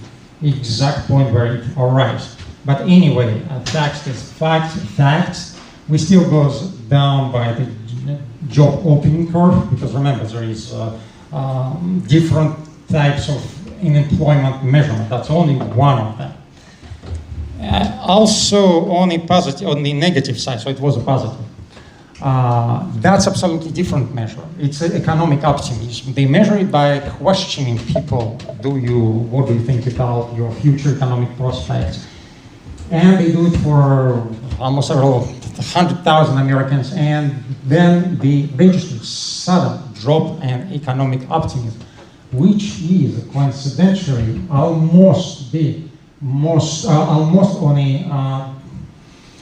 exact point where it arrives. But anyway, facts is facts. We still goes down by the job opening curve, because remember, there is different types of unemployment measurement. That's only one of them. Also on the negative side, so it was a positive. That's absolutely different measure. It's economic optimism. They measure it by questioning people. What do you think about your future economic prospects? And they do it for almost several 100,000 Americans, and then they register sudden drop in economic optimism, which is coincidentally almost on a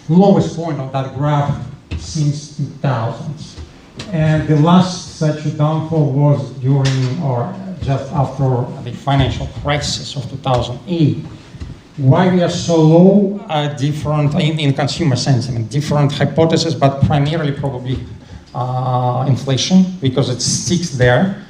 lowest point of that graph since 2000s. And the last such a downfall was during or just after the financial crisis of 2008. Why we are so low, different in consumer sentiment, different hypotheses, but primarily probably inflation, because it sticks there.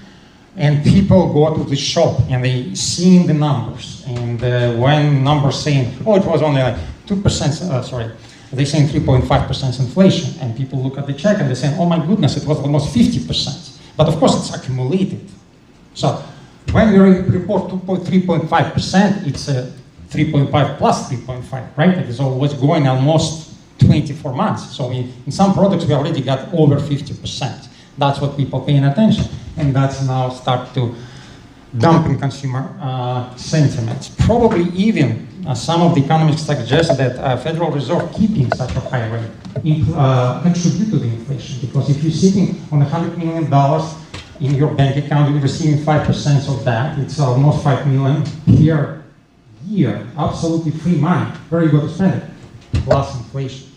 And people go to the shop and they see the numbers. And when numbers saying, oh, it was only like 2%, they saying 3.5% inflation. And people look at the check and they say, oh my goodness, it was almost 50%. But of course it's accumulated. So when we report 3.5%, it's 3.5 plus 3.5, right? It is always going almost 24 months. So in some products, we already got over 50%. That's what people paying attention. And that's now start to dump in consumer sentiments. Probably even some of the economists suggest that Federal Reserve keeping such a high rate contribute to the inflation. Because if you're sitting on $100 million in your bank account, you're receiving 5% of that. It's almost $5 million per year. Absolutely free money. Very good to spend it. plus inflation.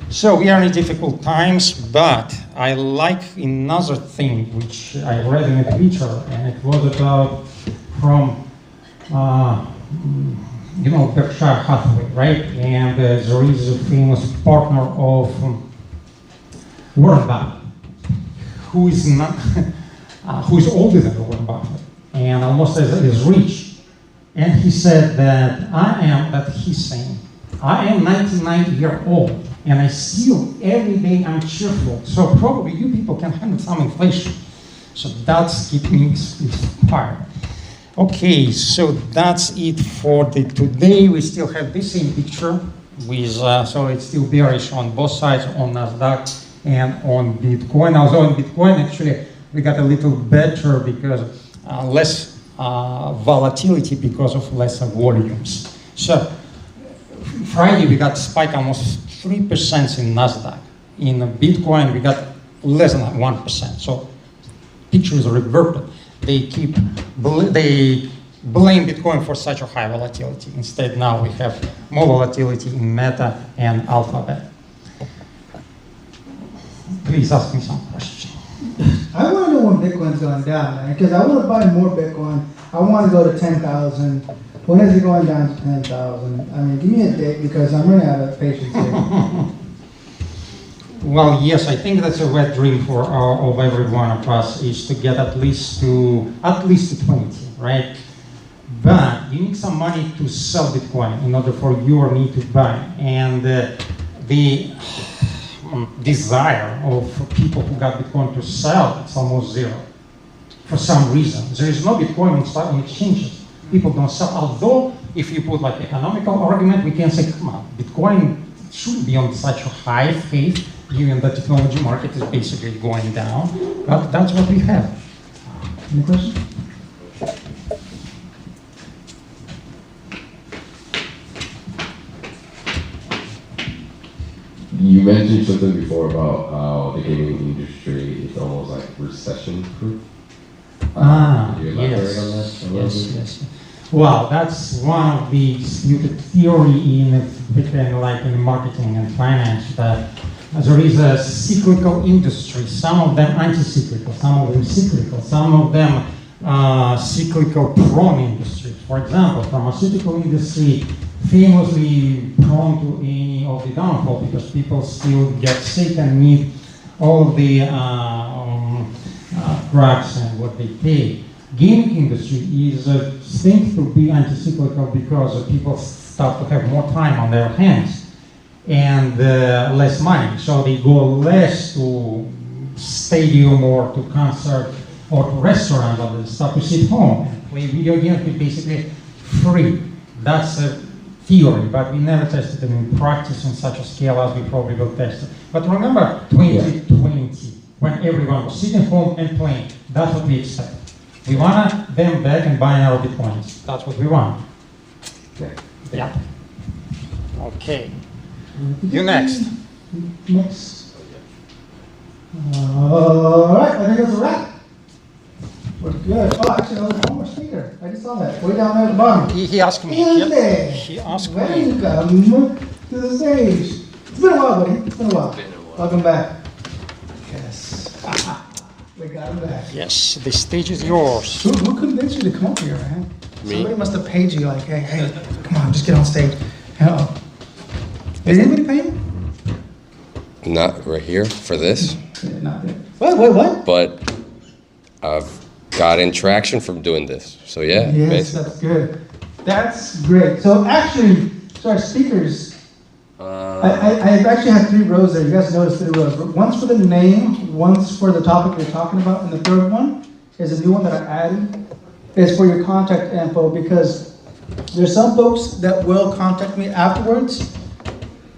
So we are in difficult times, but I like another thing which I read in a literature, and it was about from Berkshire Hathaway, right? And there is a famous partner of Warren Buffett, who is not, who is older than Warren Buffett, and almost as rich. And he said that he's saying, I am 99 years old, and I still, every day I'm cheerful. So probably you people can handle some inflation. So that's keeping me inspired. Okay, so that's it for today. We still have the same picture with, so it's still bearish on both sides, on NASDAQ and on Bitcoin. Although on Bitcoin, actually, we got a little better because less volatility because of less volumes. So Friday, we got spike almost 3% in NASDAQ. In Bitcoin, we got less than 1%. So picture is reverted. They blame Bitcoin for such a high volatility. Instead, now we have more volatility in Meta and Alphabet. Please ask me some questions. I want to know when Bitcoin's going down, man, because I want to buy more Bitcoin. I want to go to 10,000. When is it going down to 10,000? I mean, give me a date because I'm running out of patience here. Well, yes, I think that's a wet dream for of every one of us is to get at least to 20, right? But you need some money to sell Bitcoin in order for you or me to buy. And the desire of people who got Bitcoin to sell, it's almost zero. For some reason, there is no Bitcoin in exchanges. People don't sell. Although, if you put like economical argument, we can say, come on, Bitcoin should be on such a high faith, given the technology market is basically going down. But that's what we have. Any questions? You mentioned something before about how the gaming industry is almost like recession-proof. Could you elaborate on that? Yes. Well, that's one of the disputed theory in marketing and finance that there is a cyclical industry. Some of them anti-cyclical, some of them cyclical, some of them cyclical prone industry. For example, pharmaceutical industry famously prone to any of the downfall because people still get sick and need all of the drugs and what they pay. Gaming industry is think to be anti-cyclical because people start to have more time on their hands and less money, so they go less to stadium or to concert or to restaurant, or they start to sit home and play video games, which basically free. That's a theory, but we never tested it in practice in such a scale as we probably will test it. But remember 2020, when everyone was sitting home and playing, that's what we expect. We want them back and buying our Bitcoins. That's what we want. Yeah. Okay. You next. Next. All right, I think that's a wrap. We're good. Oh, actually, there's one more speaker. I just saw that. Way down there at the bottom. He asked me. He asked me. Welcome to the stage. It's been a while, buddy. It's been a while. Welcome back. Yes. We got him back. Yes, the stage is yours. Who convinced you to come up here, man? Me? Somebody must have paid you like, hey, come on, just get on stage. Did anybody pay him? Not right here for this, Yeah, not there. What? but I've gotten traction from doing this. So yeah, Yes, basically. that's good. That's great. So actually, our speakers, I actually have 3 rows there. You guys notice 3 rows. One's for the name, one's for the topic you're talking about, and the third one is a new one that I added. It's for your contact info because there's some folks that will contact me afterwards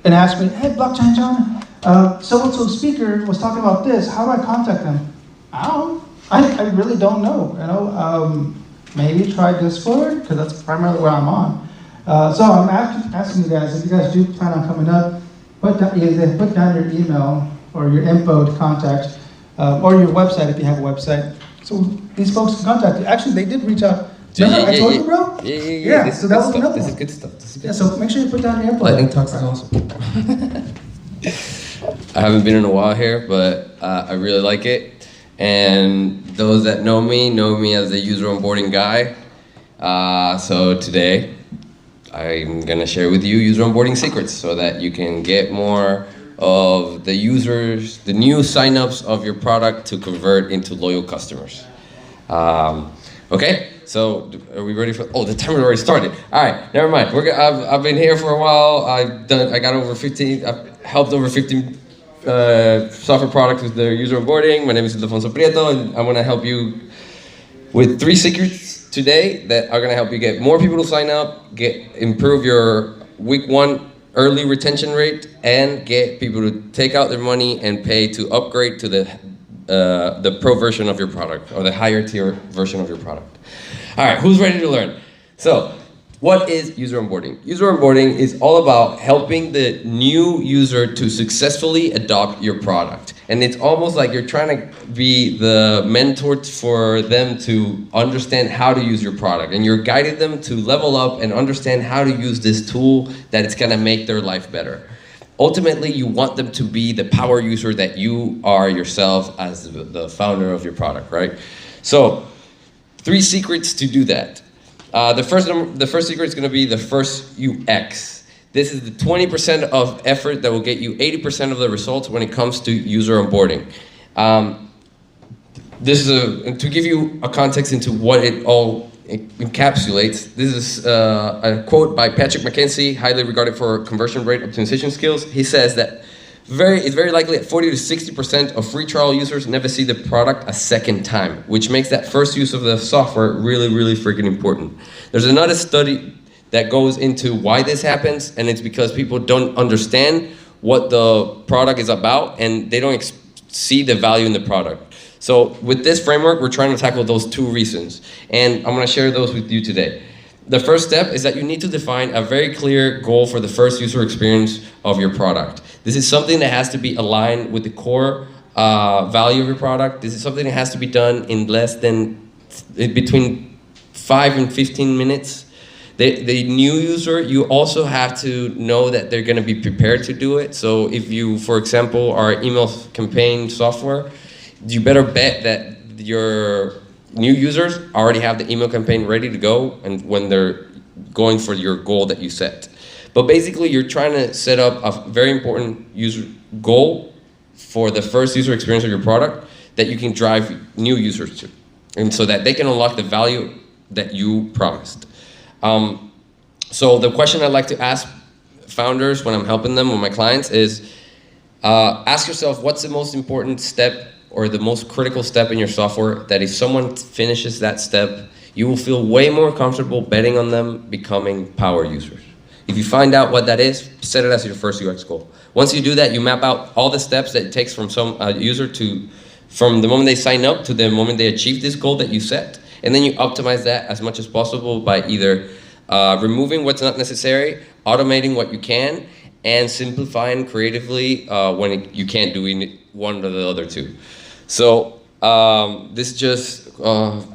and ask me, hey, Blockchain John, so-and-so speaker was talking about this. How do I contact them? I really don't know. Maybe try Discord because that's primarily where I'm on. So I'm asking you guys, if you guys do plan on coming up, put down your email or your info to contact, or your website if you have a website. So these folks can contact you. Actually, they did reach out Remember, I told you, bro? Yeah. Yeah, so that was another This one. is good stuff. This is good Yeah, so make sure you put down your input. Lightning Talks is awesome. I haven't been in a while here, but I really like it. And those that know me as the user onboarding guy. So today, I'm gonna share with you user onboarding secrets so that you can get more of the users, the new signups of your product to convert into loyal customers. Okay, so are we ready for? Oh, the timer already started. All right, never mind. I've been here for a while. I got over 15. I've helped over 15 software products with their user onboarding. My name is Ildefonso Prieto, and I'm gonna help you with 3 secrets today that are gonna help you get more people to sign up, improve your week 1 early retention rate, and get people to take out their money and pay to upgrade to the pro version of your product or the higher tier version of your product. All right, who's ready to learn? So, what is user onboarding? User onboarding is all about helping the new user to successfully adopt your product. And it's almost like you're trying to be the mentor for them to understand how to use your product. And you're guiding them to level up and understand how to use this tool that it's gonna make their life better. Ultimately, you want them to be the power user that you are yourself as the founder of your product, right? So, 3 secrets to do that. The first secret is going to be the first UX. This is the 20% of effort that will get you 80% of the results when it comes to user onboarding. This is to give you a context into what it all encapsulates. This is a quote by Patrick McKenzie, highly regarded for conversion rate optimization skills. He says that it's very likely that 40 to 60% of free trial users never see the product a second time, which makes that first use of the software really, really freaking important. There's another study that goes into why this happens, and it's because people don't understand what the product is about, and they don't see the value in the product. So with this framework, we're trying to tackle those 2 reasons, and I'm gonna share those with you today. The first step is that you need to define a very clear goal for the first user experience of your product. This is something that has to be aligned with the core value of your product. This is something that has to be done in between 5 and 15 minutes. The new user, you also have to know that they're gonna be prepared to do it. So if you, for example, are email campaign software, you better bet that your new users already have the email campaign ready to go and when they're going for your goal that you set. But basically, you're trying to set up a very important user goal for the first user experience of your product that you can drive new users to, and so that they can unlock the value that you promised. So the question I like to ask founders when I'm helping them with my clients is, ask yourself, what's the most important step or the most critical step in your software that if someone finishes that step, you will feel way more comfortable betting on them becoming power users. If you find out what that is, set it as your first UX goal. Once you do that, you map out all the steps that it takes from some user from the moment they sign up to the moment they achieve this goal that you set. And then you optimize that as much as possible by either removing what's not necessary, automating what you can, and simplifying creatively when you can't do one or the other 2. So this is just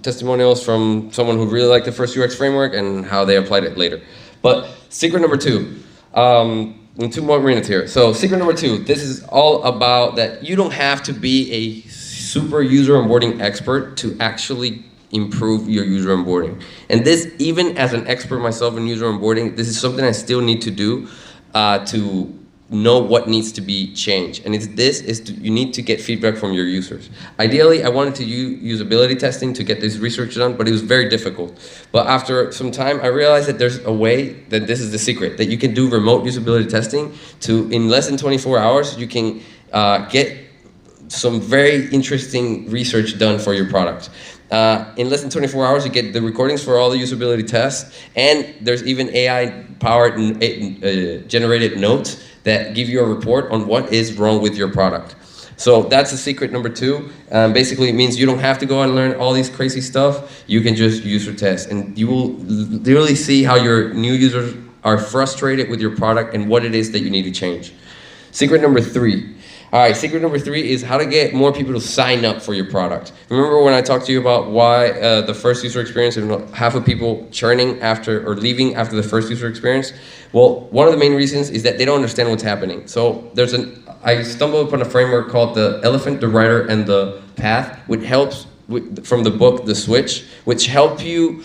testimonials from someone who really liked the first UX framework and how they applied it later. But secret number 2, and 2 more minutes here. So secret number 2, this is all about that you don't have to be a super user onboarding expert to actually improve your user onboarding. And this, even as an expert myself in user onboarding, this is something I still need to do to know what needs to be changed. And you need to get feedback from your users. Ideally, I wanted to use usability testing to get this research done, but it was very difficult. But after some time, I realized that there's a way, that this is the secret, that you can do remote usability testing in less than 24 hours, you can get some very interesting research done for your product. In less than 24 hours, you get the recordings for all the usability tests, and there's even AI-powered generated notes that give you a report on what is wrong with your product. So that's the secret number 2. Basically, it means you don't have to go and learn all these crazy stuff. You can just user test, and you will literally see how your new users are frustrated with your product and what it is that you need to change. Secret number 3. All right, secret number 3 is how to get more people to sign up for your product. Remember when I talked to you about why the first user experience and half of people churning after or leaving after the first user experience? Well, one of the main reasons is that they don't understand what's happening. So I stumbled upon a framework called the elephant, the rider, and the path, which helps from the book The Switch, which help you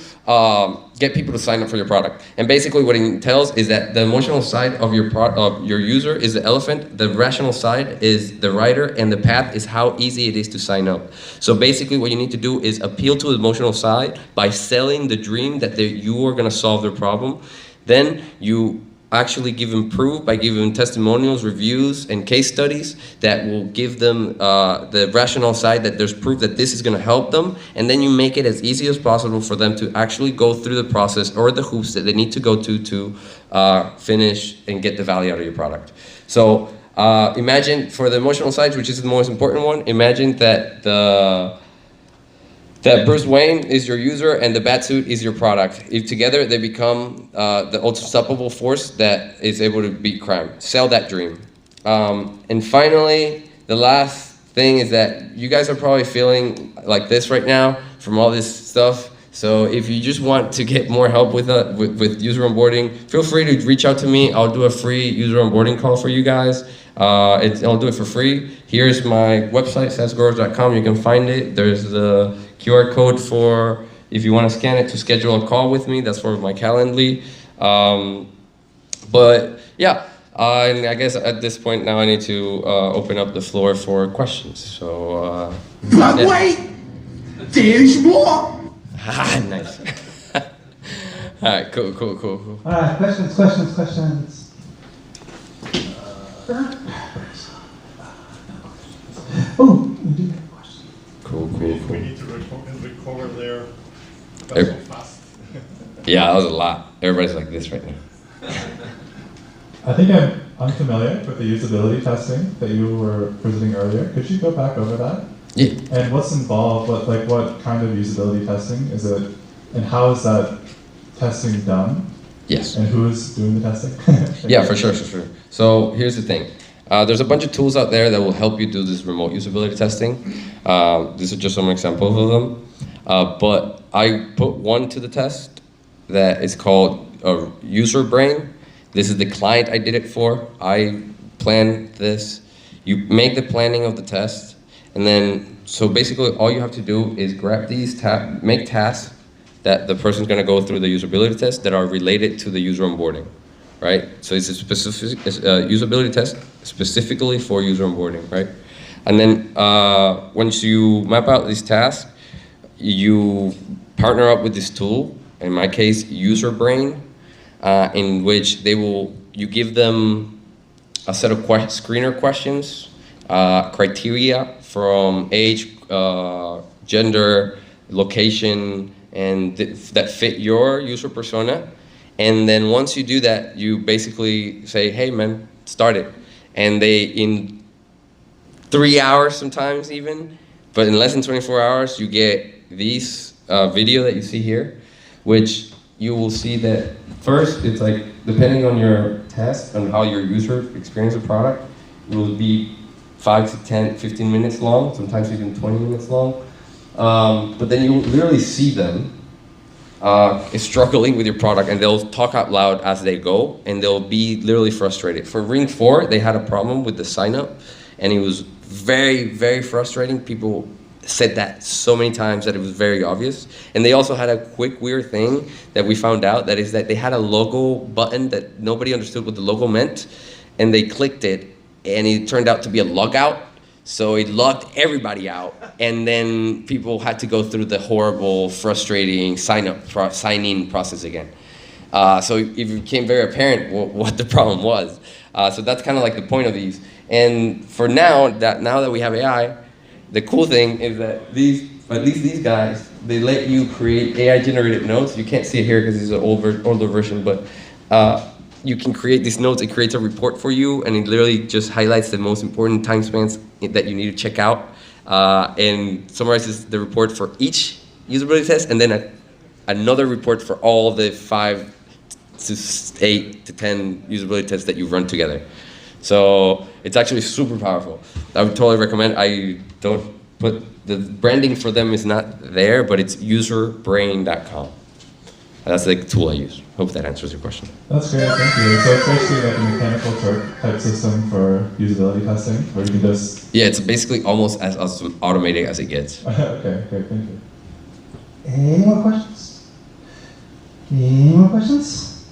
get people to sign up for your product. And basically what it entails is that the emotional side of your user is the elephant, the rational side is the rider, and the path is how easy it is to sign up. So basically what you need to do is appeal to the emotional side by selling the dream that you are going to solve their problem. Then you actually give them proof by giving them testimonials, reviews, and case studies that will give them the rational side that there's proof that this is going to help them, and then you make it as easy as possible for them to actually go through the process or the hoops that they need to go to finish and get the value out of your product. So imagine for the emotional side, which is the most important one, imagine that that Bruce Wayne is your user and the Batsuit is your product. If together they become the unstoppable force that is able to beat crime. Sell that dream. And finally, the last thing is that you guys are probably feeling like this right now from all this stuff. So if you just want to get more help with user onboarding, feel free to reach out to me. I'll do a free user onboarding call for you guys. I'll do it for free. Here's my website, salesgurus.com. You can find it. There's the QR code for if you want to scan it to schedule a call with me. That's for my Calendly. But yeah, and I guess at this point now I need to open up the floor for questions. So. But wait, there's more. Nice. All right, cool. All right, questions. Oh, we do have a question. Cool. We need to recover there. That's so fast. Yeah, that was a lot. Everybody's like this right now. I think I'm unfamiliar with the usability testing that you were presenting earlier. Could you go back over that? Yeah. And what's involved? What kind of usability testing is it? And how is that testing done? Yes. And who is doing the testing? Yeah, for sure. So here's the thing. There's a bunch of tools out there that will help you do this remote usability testing. These are just some examples of them. But I put one to the test that is called User Brain. This is the client I did it for. I planned this. You make the planning of the test, and then, so basically all you have to do is grab these, make tasks that the person's gonna go through the usability test that are related to the user onboarding, right? So it's a specific usability test specifically for user onboarding, right? And then once you map out these tasks, you partner up with this tool, in my case, User Brain, in which you give them a set of screener questions, criteria from age, gender, location, and that fit your user persona. And then once you do that, you basically say, hey man, start it. And they, in 3 hours sometimes even, but in less than 24 hours, you get these video that you see here, which you will see that first, it's like, depending on your test and how your user experience the product, it will be 5 to 10, 15 minutes long, sometimes even 20 minutes long. But then you literally see them struggling with your product, and they'll talk out loud as they go, and they'll be literally frustrated. For Ring 4, they had a problem with the sign up, and it was very, very frustrating. People said that so many times that it was very obvious. And they also had a quick weird thing that we found out, that is that they had a logo button that nobody understood what the logo meant, and they clicked it, and it turned out to be a logout. So it locked everybody out, and then people had to go through the horrible, frustrating sign-in process again. So it became very apparent what the problem was. So that's kind of like the point of these. And for now that we have AI, the cool thing is that at least these guys, they let you create AI-generated notes. You can't see it here because it's an older version, but you can create these notes. It creates a report for you, and it literally just highlights the most important time spans that you need to check out, and summarizes the report for each usability test, and then another report for all the 5 to 8 to 10 usability tests that you run together. So it's actually super powerful. I would totally recommend. I don't put the branding for them is not there, but it's userbrain.com. That's the tool I use. Hope that answers your question. That's great, thank you. So it's basically like a mechanical Turk type system for usability testing, where you can just... Yeah, it's basically almost as automated as it gets. Okay, great, thank you. Any more questions? Any more questions?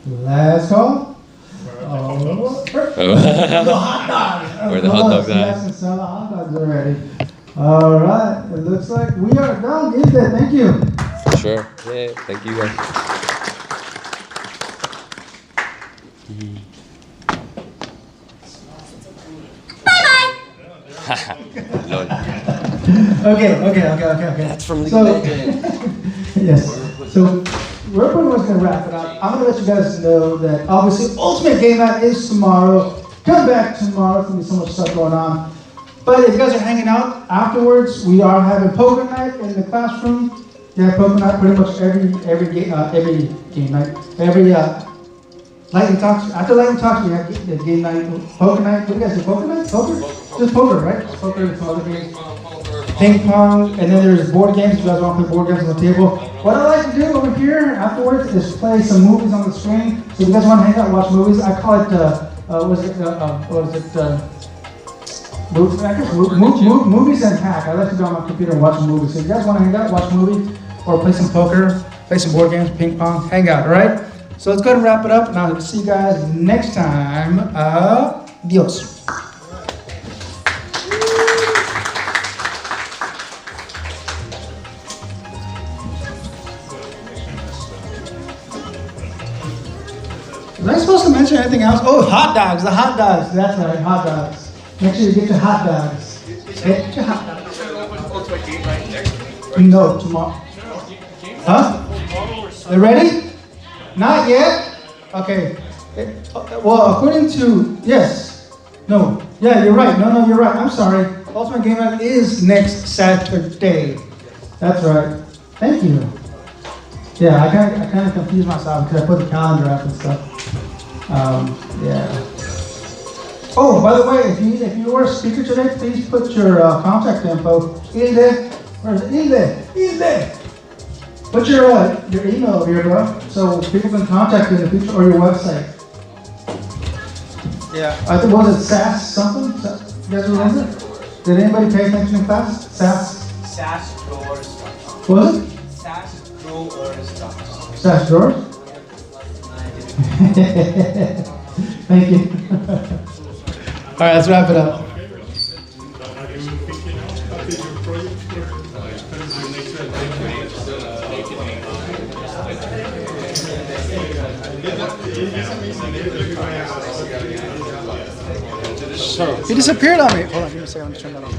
Last call. The hot dog. Where the hot dogs Yes, at? and sell the hot dogs already. All right, it looks like we are done. Ethan, thank you. Sure. Yeah, thank you guys. Lol. Okay. That's from so, League of Legends. Yes. So we're pretty much gonna wrap it up. I'm gonna let you guys know that obviously Ultimate Game Night is tomorrow. Come back tomorrow. There's gonna be so much stuff going on. But if you guys are hanging out afterwards, we are having poker night in the classroom. Yeah, poker night pretty much every game night, every Lightning Talks. After Lightning Talks, we have the game night, poker night. What do you guys do? Poker night? Poker? Just poker, right? Just poker and some other games. Ping pong, and then there's board games. If you guys want to play board games on the table. What I like to do over here afterwards is play some movies on the screen. So if you guys want to hang out and watch movies, I call it movies and hack. I like to go on my computer and watch movies. So if you guys want to hang out, watch a movie, or play some poker, play some board games, ping pong, hang out, all right? So let's go ahead and wrap it up, and I'll see you guys next time. Adios. Was I supposed to mention anything else? Oh, hot dogs, the hot dogs. That's right, hot dogs. Make sure you get your hot dogs. Get your hot dogs. No, tomorrow. Huh? They ready? Not yet? Okay. Well, according to, yes. No. Yeah, you're right. No, you're right. I'm sorry. Ultimate Game Night is next Saturday. That's right. Thank you. Yeah, I kind of confused myself because I put the calendar up and stuff. Yeah. Oh, by the way, if you were a speaker today, please put your contact info in there. Where is it? In there. Put your email over here, bro, so people can contact you in the future, or your website. Yeah. I think, was it SAS something? You guys remember? Did anybody pay attention in class? SAS? SAS drawers. What was it? SAS drawers. SAS drawers? Thank you. All right, let's wrap it up. He disappeared on me. Hold on, give me a second. I'm just turning that off.